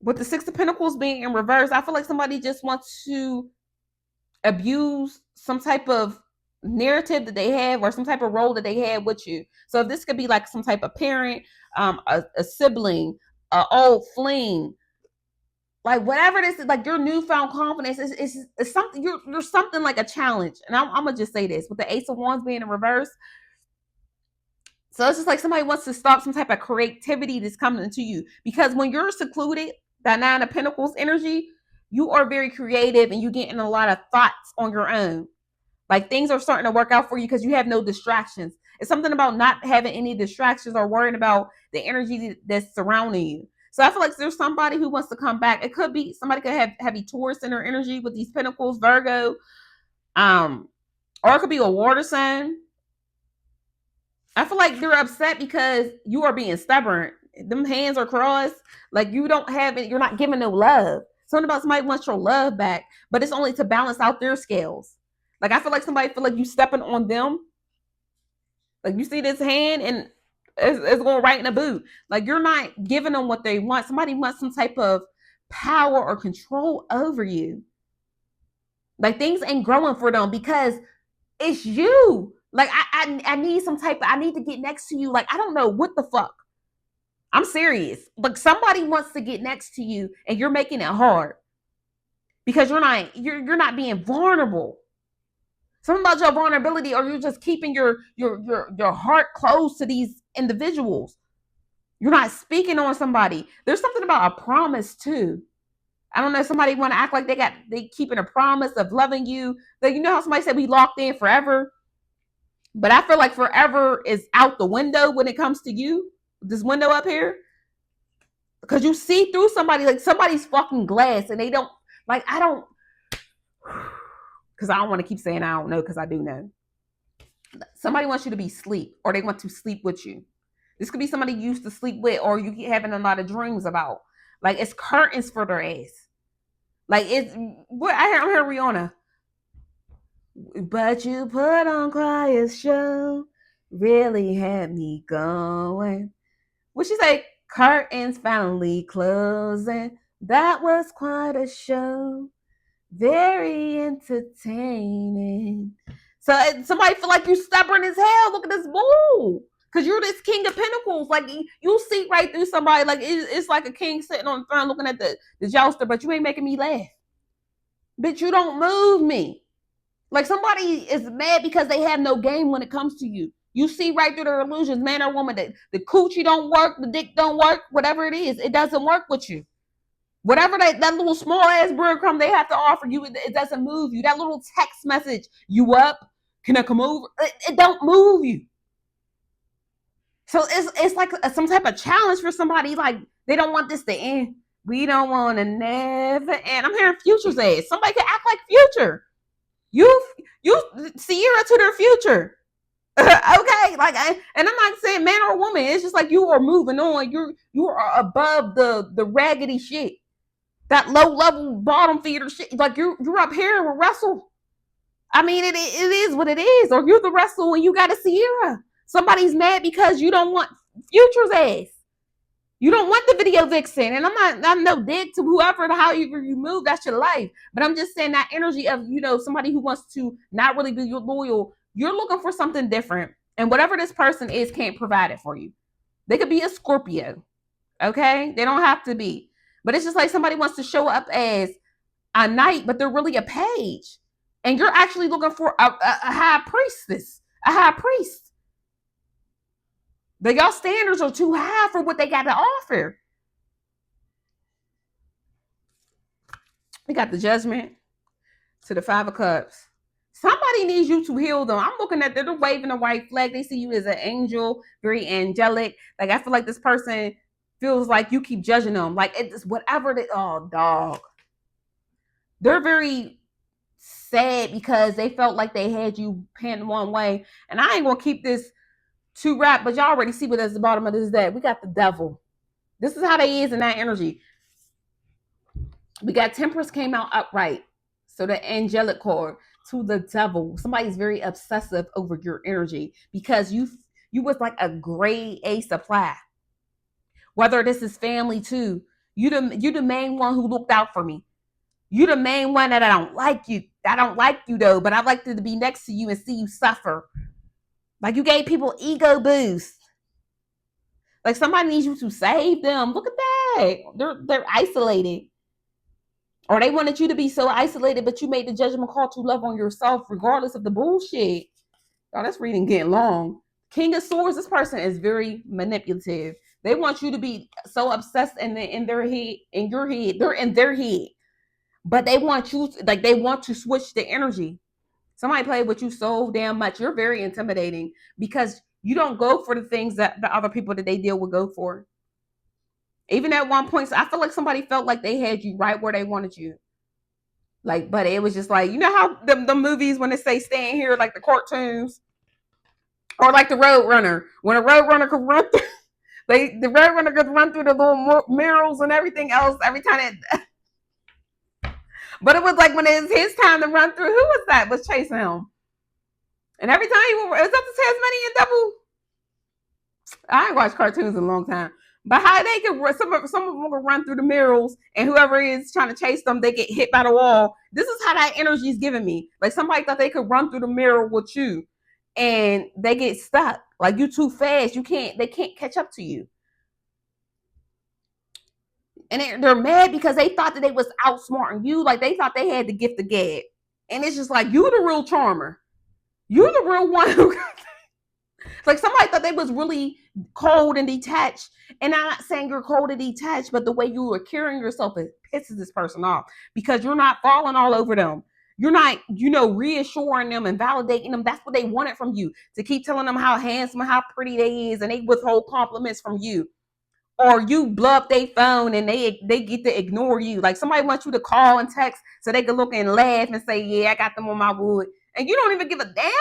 With the 6 of Pentacles being in reverse, I feel like somebody just wants to abuse some type of narrative that they have or some type of role that they had with you. So this could be like some type of parent, a sibling, a old fling, like whatever this is, like your newfound confidence is something, you're something like a challenge. And I'm gonna just say this with the Ace of Wands being in reverse. So it's just like somebody wants to stop some type of creativity that's coming into you, because when you're secluded, that Nine of Pentacles energy, you are very creative and you get in a lot of thoughts on your own. Like things are starting to work out for you because you have no distractions. It's something about not having any distractions or worrying about the energy that's surrounding you. So I feel like there's somebody who wants to come back. It could be somebody could have heavy Taurus in their energy with these pentacles, Virgo, or it could be a water sign. I feel like they're upset because you are being stubborn. Them hands are crossed. Like you don't have it. You're not giving no love. Something about somebody wants your love back, but it's only to balance out their scales. Like I feel like somebody feel like you stepping on them. Like you see this hand and it's going right in the boot. Like you're not giving them what they want. Somebody wants some type of power or control over you. Like things ain't growing for them because it's you. Like I need some type of, I need to get next to you. Like I don't know what the fuck. I'm serious. Like somebody wants to get next to you and you're making it hard because you're not being vulnerable. Something about your vulnerability, or you're just keeping your heart closed to these individuals. You're not speaking on somebody. There's something about a promise too. I don't know. Somebody want to act like they keeping a promise of loving you. Like you know how somebody said we locked in forever, but I feel like forever is out the window when it comes to you. This window up here, because you see through somebody, like somebody's fucking glass, and they don't like. I don't. Because I don't want to keep saying I don't know, because I do know. Somebody wants you to be asleep, or they want to sleep with you. This could be somebody you used to sleep with, or you keep having a lot of dreams about. Like it's curtains for their ass. Like it's what I heard Rihanna. But you put on Quiet Show, really had me going. What she say? Curtains finally closing. That was quite a show. Very entertaining. So somebody feel like you're stubborn as hell. Look at this bull. Because you're this King of Pentacles. Like you see right through somebody. Like it's like a king sitting on the throne looking at the jouster, but you ain't making me laugh. Bitch, you don't move me. Like somebody is mad because they have no game when it comes to you. You see right through their illusions, man or woman. The coochie don't work, the dick don't work, whatever it is, it doesn't work with you. Whatever that little small ass breadcrumb they have to offer you, it doesn't move you. That little text message, you up? Can I come over? It don't move you. So it's like some type of challenge for somebody. Like they don't want this to end. We don't want to never end. I'm hearing Future's ass. Somebody could act like Future. You Sierra to their future. Okay, like and I'm not saying man or woman. It's just like you are moving on. You are above the raggedy shit. That low level bottom feeder shit. Like you're up here with Russell. I mean, it is what it is. Or you're the Russell and you got a Sierra. Somebody's mad because you don't want Future's ass. You don't want the video vixen. And I'm no dick to whoever, however you move, that's your life. But I'm just saying that energy of, somebody who wants to not really be loyal. You're looking for something different. And whatever this person is can't provide it for you. They could be a Scorpio. Okay? They don't have to be. But it's just like somebody wants to show up as a knight, but they're really a page. And you're actually looking for a high priestess, a high priest. But y'all standards are too high for what they got to offer. We got the Judgment to the Five of Cups. Somebody needs you to heal them. I'm looking at them. They're waving a white flag. They see you as an angel, very angelic. Like, I feel like this person feels like you keep judging them. Like, it's whatever they, oh, dog. They're very sad because they felt like they had you pinned one way. And I ain't going to keep this too wrapped, but y'all already see what at the bottom of this deck. We got the Devil. This is how they is in that energy. We got Temperance came out upright. So the angelic card to the Devil. Somebody's very obsessive over your energy because you was like a grade A supply. Whether this is family too. You the main one who looked out for me. You the main one that I don't like you. I don't like you though, but I like to be next to you and see you suffer. Like you gave people ego boost. Like somebody needs you to save them. Look at that. They're isolated. Or they wanted you to be so isolated, but you made the judgment call to love on yourself regardless of the bullshit. Oh, that's reading getting long. King of Swords, this person is very manipulative. They want you to be so obsessed in their head, in your head. They're in their head. But they want you, like they want to switch the energy. Somebody played with you so damn much. You're very intimidating because you don't go for the things that the other people that they deal with go for. Even at one point, I feel like somebody felt like they had you right where they wanted you. Like, but it was just like, you know how the movies when they say staying here, like the cartoons, or like the Road Runner. When a Road Runner could run through, the Road Runner could run through the little murals and everything else every time it. But it was like when it was his time to run through, who was that was chasing him? And every time he was up to Tasmanian Devil. I ain't watched cartoons in a long time. But how they could, some of them could run through the murals, and whoever is trying to chase them, they get hit by the wall. This is how that energy is giving me. Like somebody thought they could run through the mirror with you, and they get stuck. Like you too fast. They can't catch up to you. And they're mad because they thought that they was outsmarting you. Like they thought they had the gift of gab. And it's just like, you the real charmer. You're the real one who it's like somebody thought they was really cold and detached. And I'm not saying you're cold and detached, but the way you are carrying yourself, it pisses this person off because you're not falling all over them. You're not, reassuring them and validating them. That's what they wanted from you, to keep telling them how handsome and how pretty they is, and they withhold compliments from you. Or you blow up their phone and they get to ignore you. Like somebody wants you to call and text so they can look and laugh and say, yeah, I got them on my wood. And you don't even give a damn.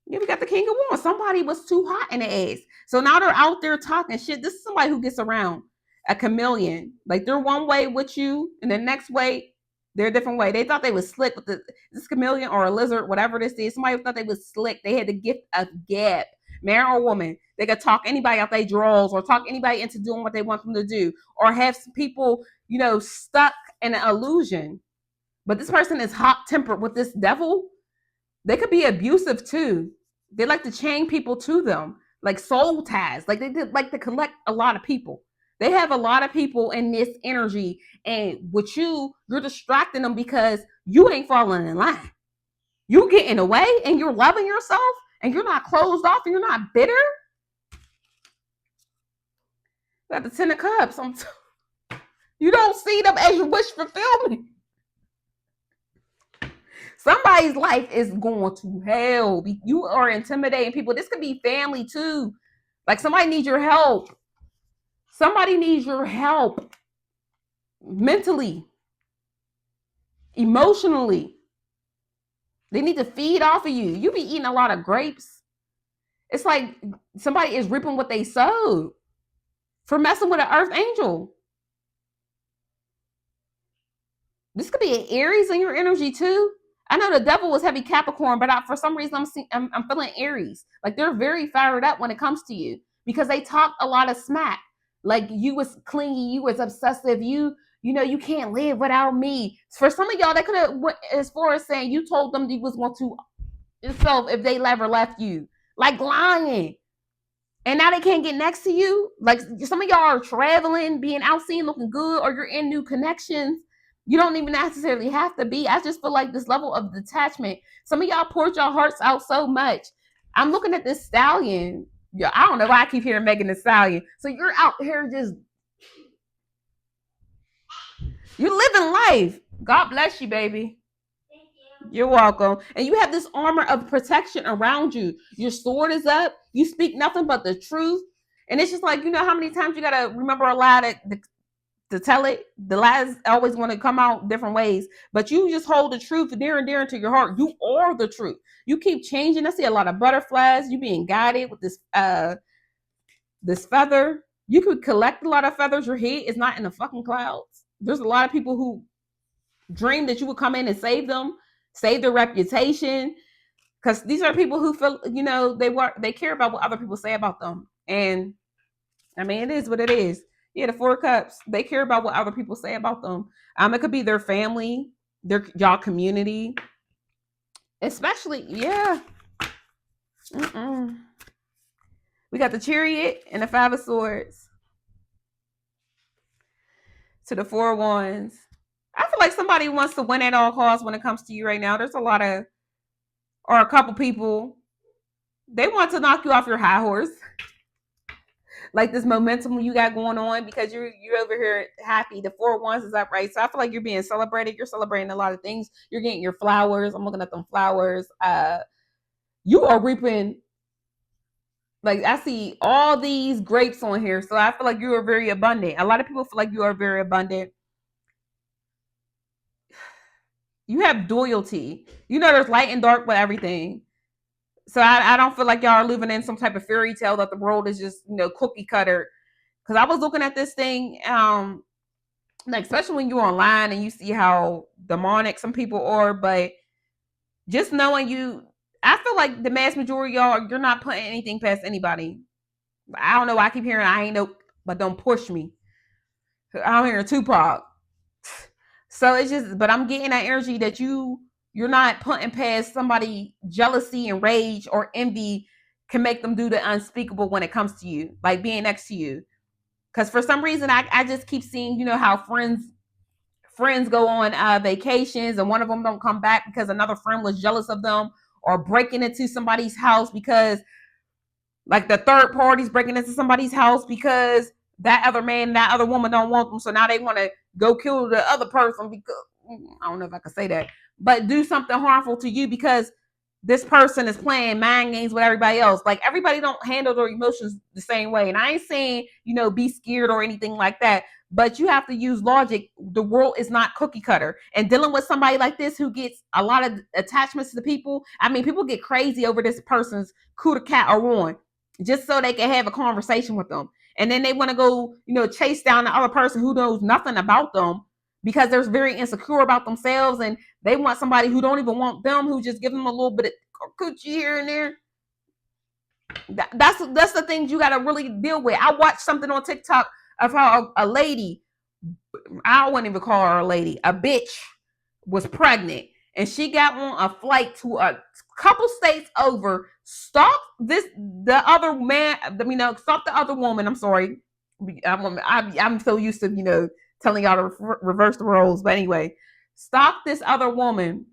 Yeah, we got the King of Wands. Somebody was too hot in the ass. So now they're out there talking shit. This is somebody who gets around. A chameleon. Like they're one way with you, and the next way, they're a different way. They thought they was slick with this chameleon or a lizard, whatever this is. Somebody thought they was slick. They had the gift of gab. Man or woman. They could talk anybody out their drawers or talk anybody into doing what they want them to do. Or have some people, stuck in an illusion. But this person is hot-tempered with this devil. They could be abusive too. They like to chain people to them, like soul ties. Like they did, like to collect a lot of people. They have a lot of people in this energy, and with you're distracting them because you ain't falling in line. You get in the way, and you're loving yourself, and you're not closed off, and you're not bitter. Got the 10 of Cups. You don't see them as your wish fulfillment. Somebody's life is going to hell. You are intimidating people. This could be family too. Like somebody needs your help. Somebody needs your help. Mentally. Emotionally. They need to feed off of you. You be eating a lot of grapes. It's like somebody is reaping what they sowed for messing with an earth angel. This could be an Aries in your energy too. I know the devil was heavy Capricorn, but for some reason I'm feeling Aries. Like they're very fired up when it comes to you because they talk a lot of smack. Like you was clingy, you was obsessive, you you can't live without me. For some of y'all, that could have went as far as saying you told them you was going to yourself if they ever left you. Like lying. And now they can't get next to you. Like some of y'all are traveling, being out seen, looking good, or you're in new connections. You don't even necessarily have to be. I just feel like this level of detachment. Some of y'all poured your hearts out so much. I'm looking at this stallion. Yeah, I don't know why I keep hearing Megan Thee Stallion. So you're out here just, you're living life. God bless you, baby. Thank you. You're welcome. And you have this armor of protection around you. Your sword is up. You speak nothing but the truth. And it's just like, how many times you got to remember a lie to tell it. The lies always want to come out different ways, but you just hold the truth near and dear to your heart. You are the truth. You keep changing. I see a lot of butterflies. You being guided with this feather. You could collect a lot of feathers. Your head is not in the fucking clouds. There's a lot of people who dream that you would come in and save them, save their reputation, because these are people who feel they care about what other people say about them. And I mean, it is what it is. Yeah, the Four of Cups. They care about what other people say about them. It could be their family, their y'all community, especially. Yeah. Mm-mm. We got the Chariot and the Five of Swords to the Four of Wands. I feel like somebody wants to win at all costs when it comes to you right now. There's a lot of, or a couple people, they want to knock you off your high horse. Like this momentum you got going on because you're over here happy. The Four of Wands is up, right? So I feel like you're being celebrated. You're celebrating a lot of things. You're getting your flowers. I'm looking at them flowers. You are reaping. Like I see all these grapes on here, so I feel like you are very abundant. A lot of people feel like you are very abundant. You have loyalty. You know, there's light and dark with everything. So I don't feel like y'all are living in some type of fairy tale that the world is just, cookie cutter. Because I was looking at this thing, like especially when you're online and you see how demonic some people are, but just knowing you, I feel like the mass majority of y'all, you're not putting anything past anybody. I don't know why I keep hearing I ain't no, but don't push me. I'm hearing Tupac. So it's just, but I'm getting that energy that you're not putting past somebody. Jealousy and rage or envy can make them do the unspeakable when it comes to you, like being next to you. Because for some reason, I just keep seeing, how friends go on vacations and one of them don't come back because another friend was jealous of them, or breaking into somebody's house because, like, the third party's breaking into somebody's house because that other man, that other woman don't want them. So now they want to go kill the other person because, I don't know if I can say that, but do something harmful to you because this person is playing mind games with everybody else. Like, everybody don't handle their emotions the same way. And I ain't saying, be scared or anything like that, but you have to use logic. The world is not cookie cutter. And dealing with somebody like this who gets a lot of attachments to people, I mean, people get crazy over this person's coup de cat or ruin just so they can have a conversation with them. And then they want to go, chase down the other person who knows nothing about them because they're very insecure about themselves, and they want somebody who don't even want them, who just give them a little bit of coochie here and there. That's the things you got to really deal with. I watched something on TikTok of how a lady, I wouldn't even call her a lady, a bitch, was pregnant, and she got on a flight to a couple states over, stalked the other man. Stalked the other woman. I'm sorry, I'm so used to telling y'all to reverse the roles, but anyway, stalked this other woman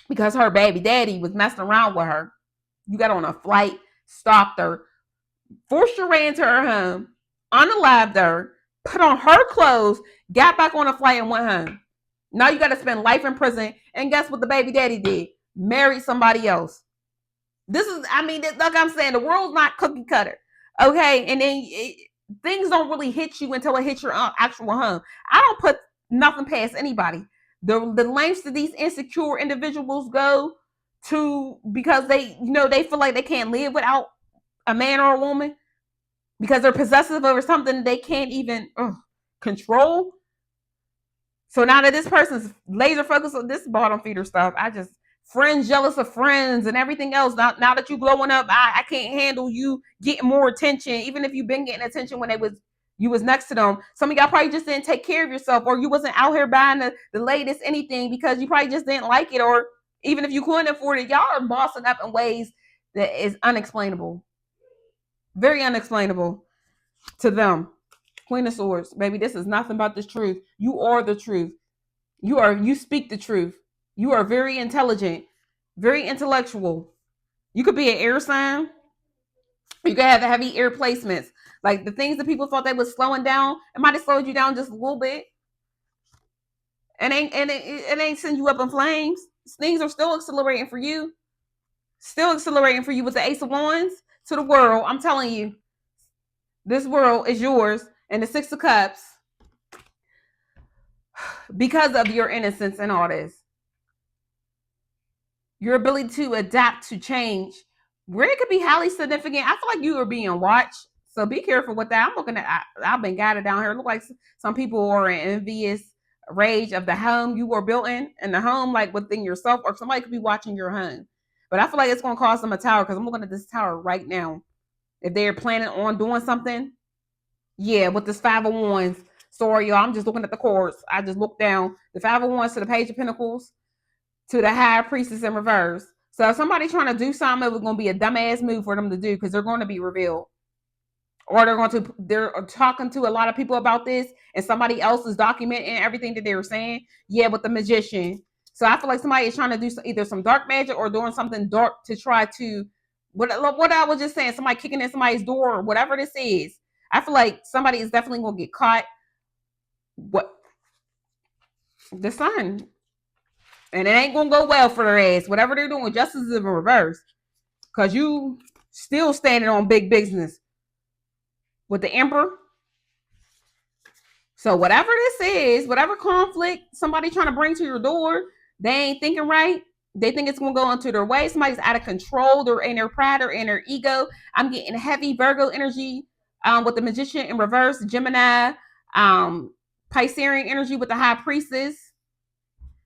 because her baby daddy was messing around with her. You got on a flight, stalked her, forced her way into her home, unalived her, put on her clothes, got back on a flight and went home. Now you got to spend life in prison. And guess what the baby daddy did? Married somebody else. This is, like I'm saying, the world's not cookie cutter. Okay. And then things don't really hit you until it hits your actual home. I don't put nothing past anybody. The lengths that these insecure individuals go to because they feel like they can't live without a man or a woman because they're possessive over something they can't even control. So now that this person's laser focused on this bottom feeder stuff, friends jealous of friends and everything else. Now that you glowing up, I can't handle you getting more attention, even if you've been getting attention when you was next to them. Some of y'all probably just didn't take care of yourself, or you wasn't out here buying the latest anything because you probably just didn't like it, or even if you couldn't afford it, y'all are bossing up in ways that is unexplainable. Very unexplainable to them. Queen of Swords, baby, this is nothing but the truth. You are the truth. You speak the truth. You are very intelligent, very intellectual. You could be an air sign. You could have heavy air placements. Like the things that people thought they was slowing down, it might have slowed you down just a little bit. And it ain't send you up in flames. Things are still accelerating for you. Still accelerating for you with the Ace of Wands to the world. I'm telling you, this world is yours. And the Six of Cups, because of your innocence and all this, your ability to adapt to change, where it could be highly significant. I feel like you are being watched, so be careful with that. I'm looking at, I've been guided down here. It looks like some people are in envious rage of the home you were built in, and the home like within yourself, or somebody could be watching your home. But I feel like it's going to cost them a tower, because I'm looking at this tower right now. If they're planning on doing something, Yeah, with this 501s. Sorry, y'all. I'm just looking at the cards. I just looked down. The 501s to the Page of Pentacles to the High Priestess in reverse. So if somebody's trying to do something, it was going to be a dumbass move for them to do because they're going to be revealed. Or they're talking to a lot of people about this and somebody else is documenting everything that they were saying. Yeah, with the Magician. So I feel like somebody is trying to do either some dark magic or doing something dark to try to, what I was just saying, somebody kicking in somebody's door or whatever this is. I feel like somebody is definitely going to get caught. What? The Sun. And it ain't going to go well for their ass. Whatever they're doing, justice is in reverse. Because you still standing on big business. With the Emperor. So whatever this is, whatever conflict somebody trying to bring to your door, they ain't thinking right. They think it's going to go into their way. Somebody's out of control. They're in their pride or in their ego. I'm getting heavy Virgo energy with the Magician in reverse, Gemini, Piscean energy with the High Priestess.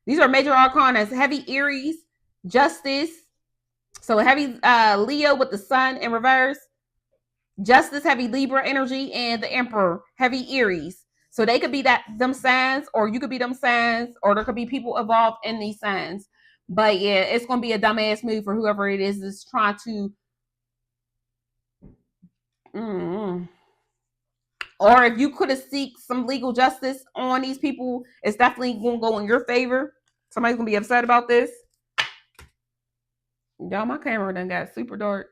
These are major arcana. Heavy Aries, Justice. So heavy Leo with the Sun in reverse. Justice, heavy Libra energy, and the Emperor, heavy Aries. So they could be them signs, or you could be them signs, or there could be people involved in these signs. But yeah, it's gonna be a dumbass move for whoever it is trying to. Or if you could have seek some legal justice on these people, it's definitely gonna go in your favor. Somebody's gonna be upset about this. Y'all, my camera done got super dark.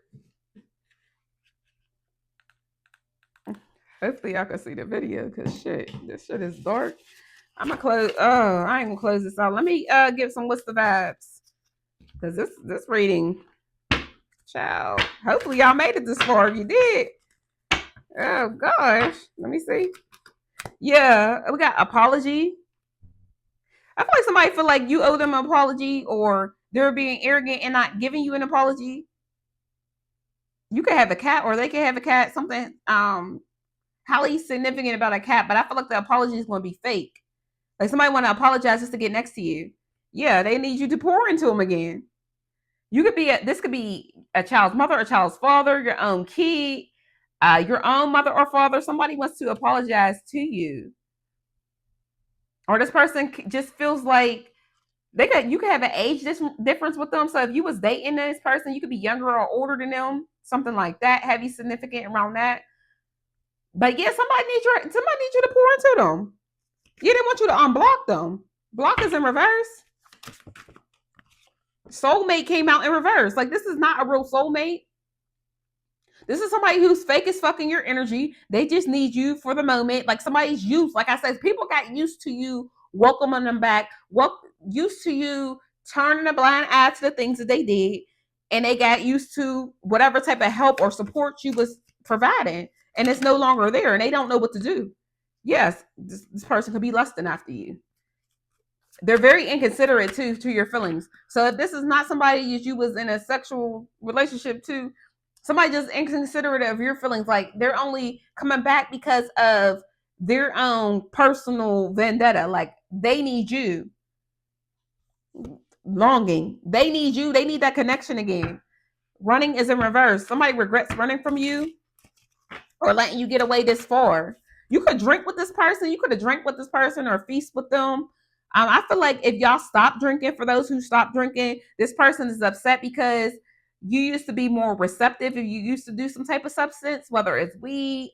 Hopefully y'all can see the video, because this shit is dark. I'm gonna close. Oh, I ain't gonna close this out. Let me give some what's the vibes, because this reading, child. Hopefully y'all made it this far. If you did, oh gosh, let me see. Yeah, we got apology. I feel like somebody feel like you owe them an apology, or they're being arrogant and not giving you an apology. You could have a cat, or they could have a cat. Something highly significant about a cat, but I feel like the apology is going to be fake. Like somebody want to apologize just to get next to you. Yeah, they need you to pour into them again. You could be this could be a child's mother, a child's father, your own kid, your own mother or father. Somebody wants to apologize to you, or this person just feels like you could have an age difference with them. So if you was dating this person, you could be younger or older than them, something like that. Heavy significant around that. But yeah, somebody needs you to pour into them. You didn't want you to unblock them. Block is in reverse. Soulmate came out in reverse. Like, this is not a real soulmate. This is somebody who's fake as fucking your energy. They just need you for the moment. Like somebody's used. Like I said, people got used to you welcoming them back. Used to you turning a blind eye to the things that they did. And they got used to whatever type of help or support you was providing. And it's no longer there. And they don't know what to do. Yes, this person could be lusting after you. They're very inconsiderate too to your feelings. So if this is not somebody that you was in a sexual relationship to, somebody just inconsiderate of your feelings, like they're only coming back because of their own personal vendetta. Like they need you. Longing. They need you. They need that connection again. Running is in reverse. Somebody regrets running from you or letting you get away this far. You could drink with this person. You could have drank with this person or feast with them. I feel like if y'all stop drinking, for those who stop drinking, this person is upset because you used to be more receptive. If you used to do some type of substance, whether it's weed,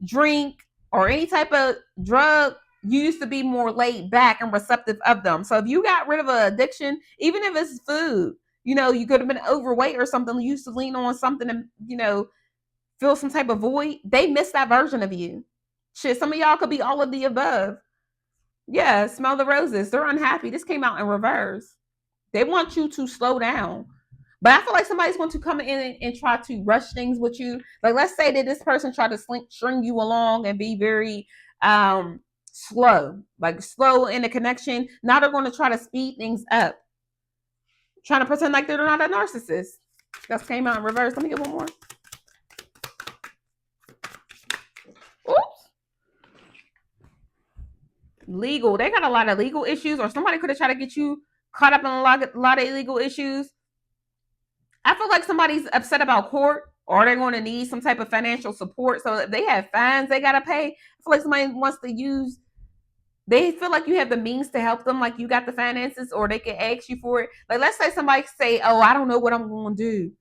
drink, or any type of drug, you used to be more laid back and receptive of them. So if you got rid of an addiction, even if it's food, you could have been overweight or something, you used to lean on something and, feel some type of void. They miss that version of you. Shit, some of y'all could be all of the above. Yeah, smell the roses. They're unhappy. This came out in reverse. They want you to slow down. But I feel like somebody's going to come in and try to rush things with you. Like, let's say that this person tried to string you along and be very slow. Like, slow in the connection. Now they're going to try to speed things up. Trying to pretend like they're not a narcissist. That came out in reverse. Let me get one more. Oops. Legal. They got a lot of legal issues, or somebody could have tried to get you caught up in a lot of legal issues. I feel like somebody's upset about court. or they're going to need some type of financial support. So if they have fines they gotta pay, I feel like somebody wants to use. They feel like you have the means to help them, like you got the finances, or they can ask you for it. Like let's say somebody say, "Oh, I don't know what I'm going to do,"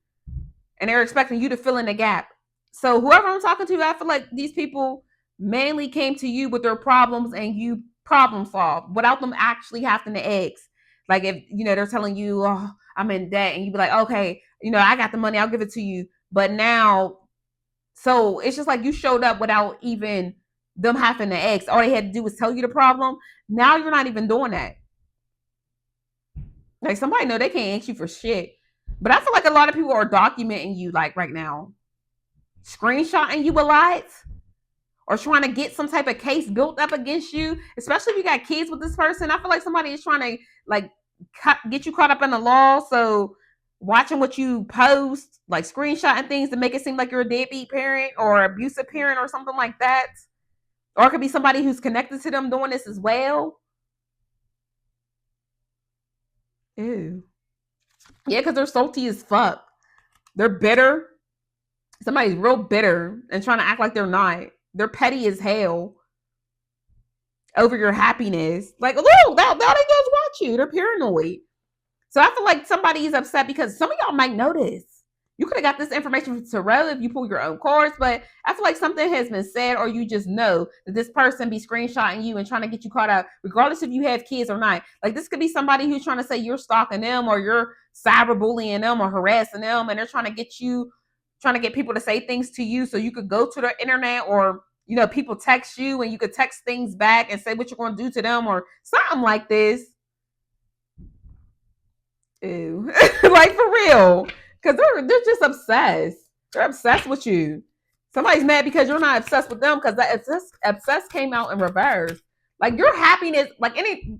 and they're expecting you to fill in the gap. So whoever I'm talking to, I feel like these people mainly came to you with their problems and you problem solve without them actually having to ask. Like if they're telling you, "Oh, I'm in debt," and you be like, "Okay, I got the money, I'll give it to you." But now, so it's just like you showed up without even them having to ask. All they had to do was tell you the problem. Now you're not even doing that. Like somebody know they can't ask you for shit. But I feel like a lot of people are documenting you like right now, screenshotting you a lot, or trying to get some type of case built up against you, especially if you got kids with this person. I feel like somebody is trying to like get you caught up in the law. So watching what you post, like screenshotting things to make it seem like you're a deadbeat parent or abusive parent or something like that. Or it could be somebody who's connected to them doing this as well. Ew. Yeah, because they're salty as fuck. They're bitter. Somebody's real bitter and trying to act like they're not. They're petty as hell over your happiness. Like, oh, now they just watch you. They're paranoid. So I feel like somebody is upset because some of y'all might notice. You could have got this information from Tarot if you pull your own cards, but I feel like something has been said, or you just know that this person be screenshotting you and trying to get you caught up, regardless if you have kids or not. Like this could be somebody who's trying to say you're stalking them, or you're cyberbullying them, or harassing them, and they're trying to get people to say things to you so you could go to the internet, or people text you and you could text things back and say what you're going to do to them or something like this. Ew. Like for real. Because they're just obsessed. They're obsessed with you. Somebody's mad because you're not obsessed with them, because that obsessed came out in reverse. Like your happiness, like any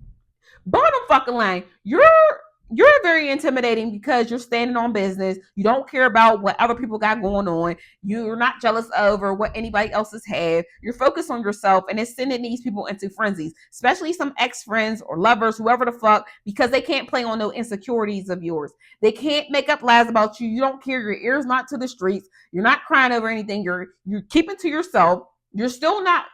bottom fucking line, you're very intimidating because you're standing on business. You don't care about what other people got going on. You're not jealous over what anybody else's have. You're focused on yourself, and it's sending these people into frenzies, especially some ex-friends or lovers, whoever the fuck, because they can't play on no insecurities of yours. They can't make up lies about you. You don't care. Your ears not to the streets. You're not crying over anything. You're keeping to yourself. You're still not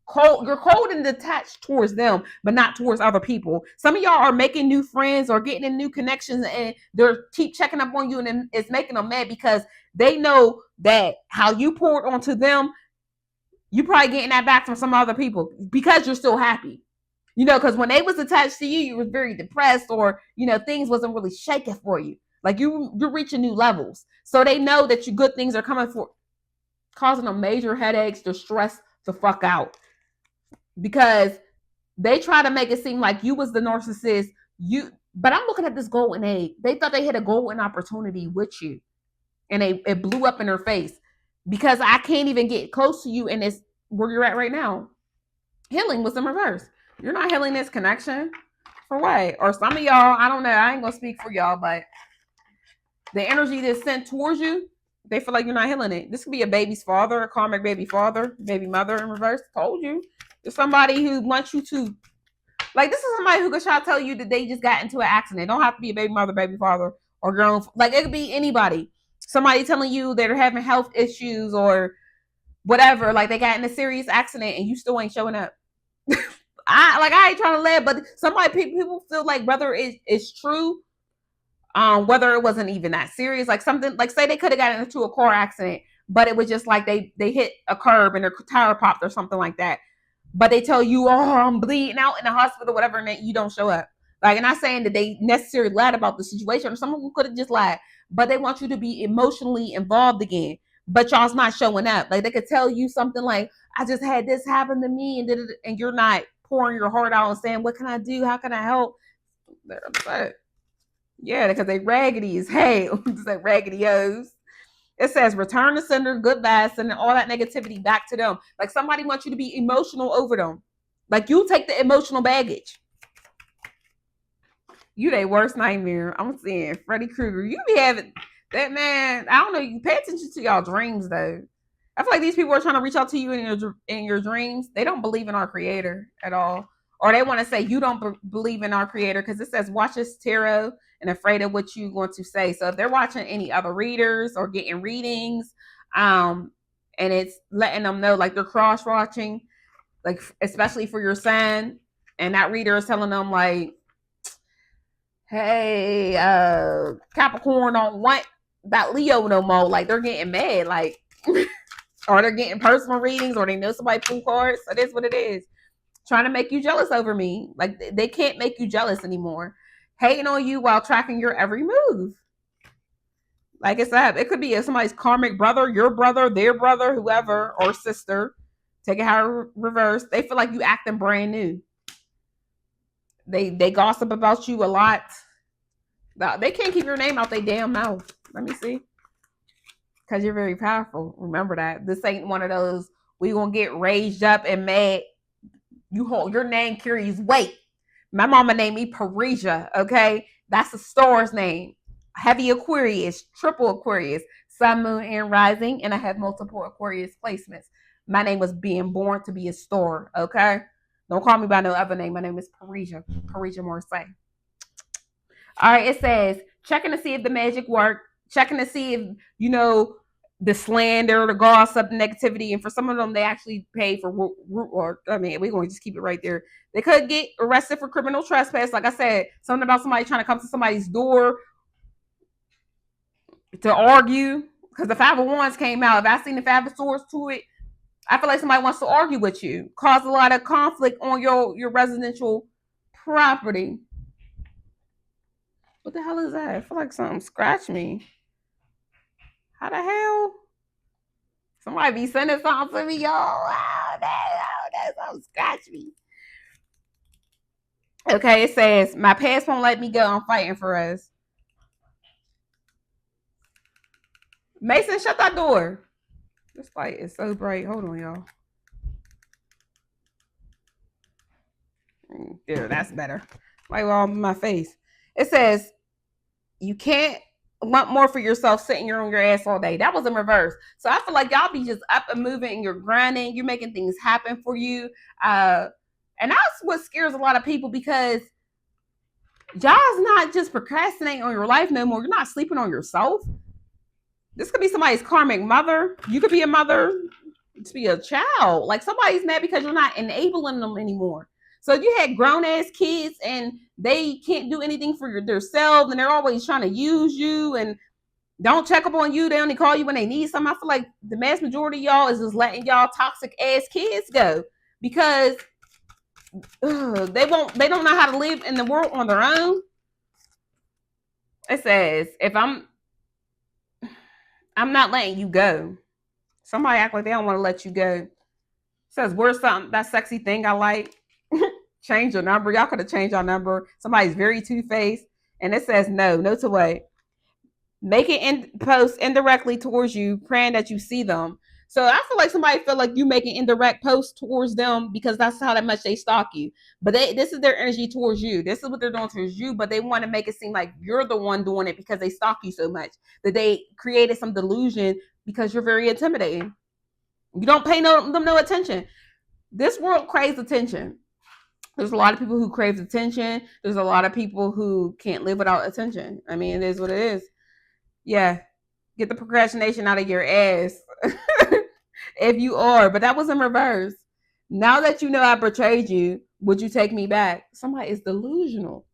cold. You're cold and detached towards them, but not towards other people. Some of y'all are making new friends or getting in new connections, and they're keep checking up on you, and it's making them mad because they know that how you poured onto them, you probably getting that back from some other people because you're still happy. Because when they was attached to you, you was very depressed, or things wasn't really shaking for you. Like you're reaching new levels, so they know that your good things are coming for, causing them major headaches. They're stressed the fuck out because they try to make it seem like you was the narcissist. But I'm looking at this golden egg. They thought they had a golden opportunity with you, and it blew up in their face because I can't even get close to you, and it's where you're at right now. Healing was in reverse. You're not healing this connection for what? Or some of y'all, I don't know. I ain't gonna speak for y'all, but the energy that's sent towards you, they feel like you're not healing it. This could be a baby's father, a karmic baby father, baby mother in reverse. Told you. There's somebody who wants you to, like, this is somebody who could try to tell you that they just got into an accident. It don't have to be a baby mother, baby father, or grown. Like, it could be anybody. Somebody telling you they're having health issues or whatever. Like, they got in a serious accident and you still ain't showing up. I ain't trying to laugh, but somebody, people feel like whether it's true, whether it wasn't even that serious, like something, like say they could have gotten into a car accident, but it was just like they hit a curb and their tire popped or something like that. But they tell you, oh, I'm bleeding out in the hospital, whatever, and you don't show up. Like, I'm not saying that they necessarily lied about the situation, or some of them could have just lied, but they want you to be emotionally involved again. But y'all's not showing up. Like, they could tell you something like, I just had this happen to me, and you're not pouring your heart out and saying, what can I do? How can I help? They're upset. Yeah, because they raggedy as hell. It's like raggedy O's. It says return to sender, good vibes, sending all that negativity back to them. Like somebody wants you to be emotional over them. Like you take the emotional baggage. You their worst nightmare. I'm seeing Freddy Krueger. You be having that, man. I don't know. You pay attention to y'all dreams though. I feel like these people are trying to reach out to you in your dreams. They don't believe in our creator at all. or they want to say you don't believe in our creator, because it says watch this tarot and afraid of what you want to say. So if they're watching any other readers or getting readings, and it's letting them know, like they're cross watching, like especially for your sign, and that reader is telling them like, hey, Capricorn don't want that Leo no more. Like they're getting mad, like, or they're getting personal readings, or they know somebody pull cards. So that's what it is. Trying to make you jealous over me. Like they can't make you jealous anymore. Hating on you while tracking your every move. Like I said, it could be somebody's karmic brother, your brother, their brother, whoever, or sister. Take it how reverse. They feel like you acting brand new. They gossip about you a lot. They can't keep your name out their damn mouth. Let me see. Because you're very powerful. Remember that. This ain't one of those, we gonna get raised up and mad. Your name carries weight. My mama named me Parisia, okay? That's a star's name. Heavy Aquarius, triple Aquarius, sun, moon, and rising, and I have multiple Aquarius placements. My name was being born to be a star, okay? Don't call me by no other name. My name is Parisia Marseille. All right, it says, checking to see if the magic worked, checking to see if, the slander, the gossip, the negativity, and for some of them, they actually pay for we're going to just keep it right there. They could get arrested for criminal trespass. Like I said, something about somebody trying to come to somebody's door to argue, because the Five of Wands came out. If I seen the Five of Swords to it, I feel like somebody wants to argue with you, cause a lot of conflict on your residential property. What the hell is that? I feel like something scratched me. How the hell? Somebody be sending something to me, y'all. Wow, that something scratched me. Okay, it says, my past won't let me go. I'm fighting for us. Mason, shut that door. This light is so bright. Hold on, y'all. There, that's better. Light all in my face. It says, you can't want more for yourself sitting on your ass all day. That was in reverse. So I feel like y'all be just up and moving and you're grinding. You're making things happen for you. And that's what scares a lot of people, because y'all's not just procrastinating on your life no more. You're not sleeping on yourself. This could be somebody's karmic mother. You could be a mother to be a child. Like somebody's mad because you're not enabling them anymore. So if you had grown ass kids and they can't do anything for themselves, and they're always trying to use you and don't check up on you, they only call you when they need something. I feel like the mass majority of y'all is just letting y'all toxic ass kids go, because they don't know how to live in the world on their own. It says, if I'm not letting you go. Somebody act like they don't want to let you go. It says, where's something, that sexy thing I like? Change your number. Y'all could have changed your number. Somebody's very two-faced. And it says, no to what? Make it post indirectly towards you, praying that you see them. So I feel like somebody feel like you making indirect posts towards them because that's how much they stalk you. But this is their energy towards you. This is what they're doing towards you, but they want to make it seem like you're the one doing it because they stalk you so much, that they created some delusion because you're very intimidating. You don't pay them no attention. This world craves attention. There's a lot of people who crave attention. There's a lot of people who can't live without attention. I mean, it is what it is. Yeah. Get the procrastination out of your ass. If you are. But that was in reverse. Now that you know I betrayed you, would you take me back? Somebody is delusional.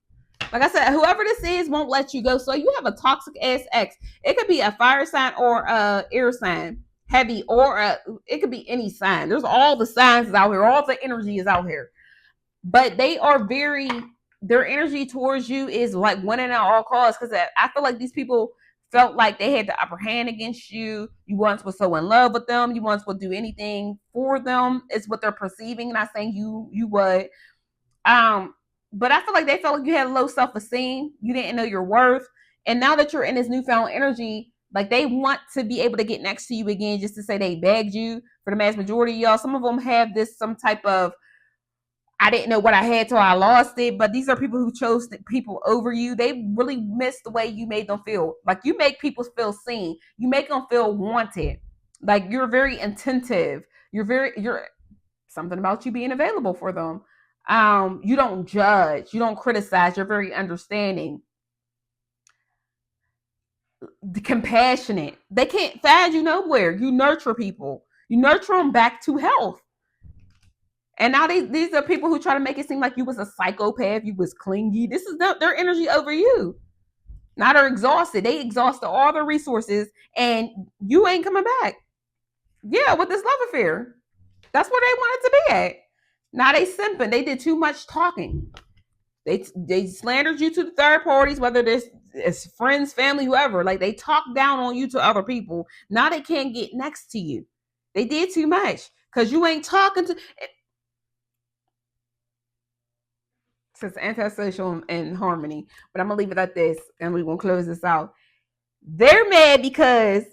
Like I said, whoever this is won't let you go. So you have a toxic ass ex. It could be a fire sign or a air sign. Heavy, or it could be any sign. There's all the signs out here. All the energy is out here. But they are their energy towards you is like winning at all costs, because I feel like these people felt like they had the upper hand against you. You once were so in love with them. You once would do anything for them. It's what they're perceiving. Not saying you would. But I feel like they felt like you had low self-esteem. You didn't know your worth. And now that you're in this newfound energy, like they want to be able to get next to you again, just to say they begged you. For the mass majority of y'all, some of them have some type of, I didn't know what I had till I lost it. But these are people who chose people over you. They really miss the way you made them feel. Like you make people feel seen. You make them feel wanted. Like you're very attentive. You're something about you being available for them. You don't judge. You don't criticize. You're very understanding. Compassionate. They can't find you nowhere. You nurture people. You nurture them back to health. And now these are people who try to make it seem like you was a psychopath, you was clingy. This is their energy over you. Now they're exhausted. They exhausted all their resources, and you ain't coming back. Yeah, with this love affair. That's where they wanted to be at. Now they simping. They did too much talking. They slandered you to the third parties, whether it's friends, family, whoever. Like they talked down on you to other people. Now they can't get next to you. They did too much because you ain't talking to. Says antisocial and harmony, but I'm gonna leave it at this, and we're gonna close this out. They're mad because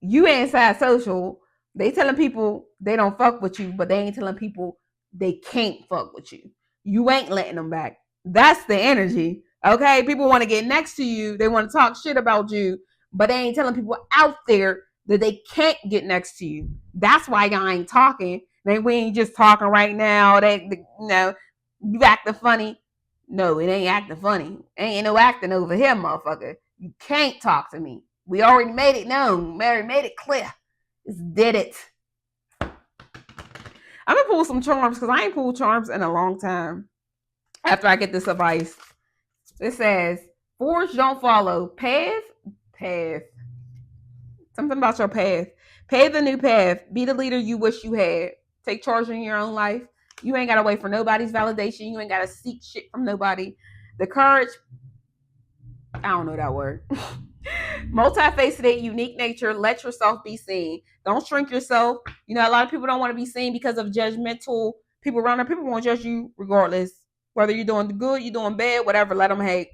you antisocial. They telling people they don't fuck with you, but they ain't telling people they can't fuck with you. You ain't letting them back. That's the energy. Okay, people want to get next to you. They want to talk shit about you, but they ain't telling people out there that they can't get next to you. That's why y'all ain't talking. We ain't just talking right now. You acting funny. No, it ain't acting funny. Ain't no acting over here, motherfucker. You can't talk to me. We already made it known. Mary made it clear. Just did it. I'm gonna pull some charms because I ain't pulled charms in a long time. After I get this advice, it says, "Forge don't follow. Path. Something about your path. Pave the new path. Be the leader you wish you had. Take charge in your own life. You ain't gotta wait for nobody's validation. You ain't gotta seek shit from nobody. The courage." I don't know that word. Multifaceted, unique nature. Let yourself be seen. Don't shrink yourself. A lot of people don't want to be seen because of judgmental people around them. People won't judge you regardless. Whether you're doing good, you're doing bad, whatever, let them hate.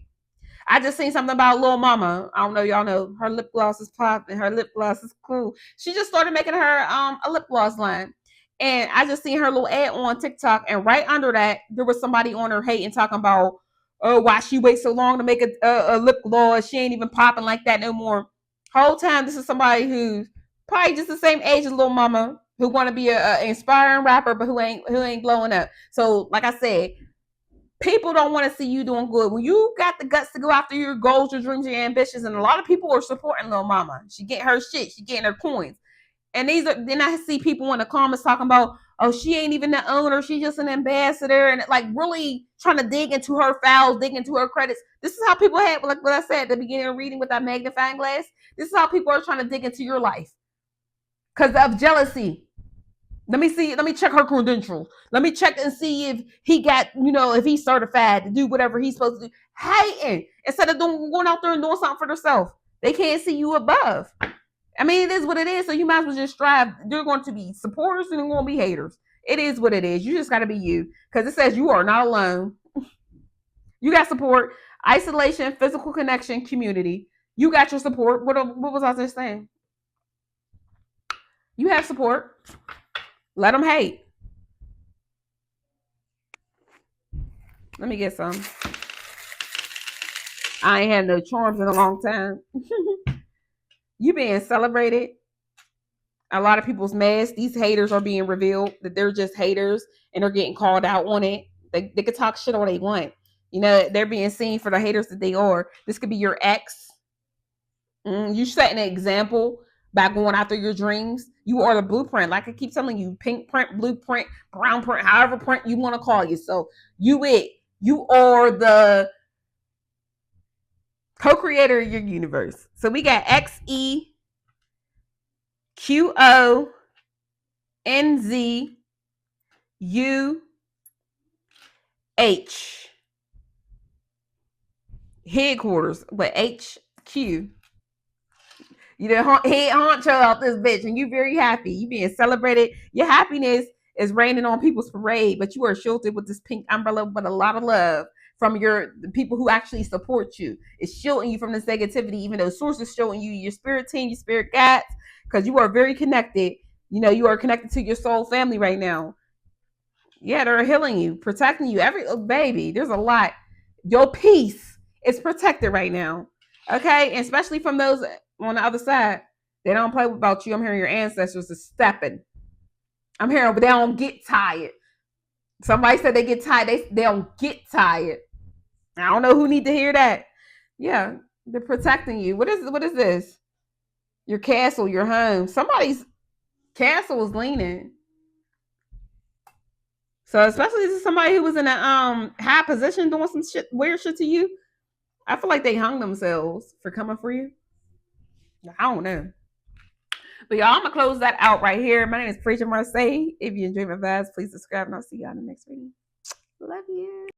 I just seen something about Lil Mama. I don't know, y'all know. Her lip gloss is popping. Her lip gloss is cool. She just started making her a lip gloss line. And I just seen her little ad on TikTok. And right under that, there was somebody on her hating, talking about, oh, why she wait so long to make a lip gloss? She ain't even popping like that no more. Whole time, this is somebody who's probably just the same age as Lil Mama, who want to be a inspiring rapper, but who ain't blowing up. So, like I said, people don't want to see you doing good. When you got the guts to go after your goals, your dreams, your ambitions, and a lot of people are supporting Lil Mama. She getting her shit. She getting her coins. And then I see people in the comments talking about, oh, she ain't even the owner. She's just an ambassador. And like really trying to dig into her files, dig into her credits. This is how people had, like what I said at the beginning of reading with that magnifying glass. This is how people are trying to dig into your life. Because of jealousy. Let me check her credentials. Let me check and see if he got, if he's certified to do whatever he's supposed to do. Hating instead of going out there and doing something for themselves. They can't see you above. I mean, it is what it is. So you might as well just strive. They're going to be supporters and they're going to be haters. It is what it is. You just got to be you. Because it says you are not alone. You got support. Isolation, physical connection, community. You got your support. What was I just saying? You have support. Let them hate. Let me get some. I ain't had no charms in a long time. You being celebrated. A lot of people's mad. These haters are being revealed that they're just haters and they're getting called out on it. They could talk shit all they want. They're being seen for the haters that they are. This could be your ex. You setting an example by going after your dreams. You are the blueprint. Like I keep telling you, pink print, blueprint, brown print, however print you want to call yourself. You are the co-creator of your universe. So we got XEQONZUH headquarters with HQ. You the head honcho out this bitch, and you very happy. You being celebrated. Your happiness is raining on people's parade, but you are shielded with this pink umbrella with a lot of love from the people who actually support you. It's shielding you from this negativity, even though source is showing you your spirit team, your spirit guides, because you are very connected. You are connected to your soul family right now. Yeah, they're healing you, protecting you. Baby, there's a lot. Your peace is protected right now. Okay, and especially from those on the other side. They don't play about you. I'm hearing your ancestors are stepping. I'm hearing, but they don't get tired. Somebody said they get tired. They don't get tired. I don't know who need to hear that. Yeah, they're protecting you. What is this? Your castle, your home. Somebody's castle is leaning. So especially this is somebody who was in a high position doing some shit, weird shit to you. I feel like they hung themselves for coming for you. I don't know. But y'all, I'm gonna close that out right here. My name is Preacher Marseille. If you enjoy my vibes, please subscribe and I'll see y'all in the next video. Love you.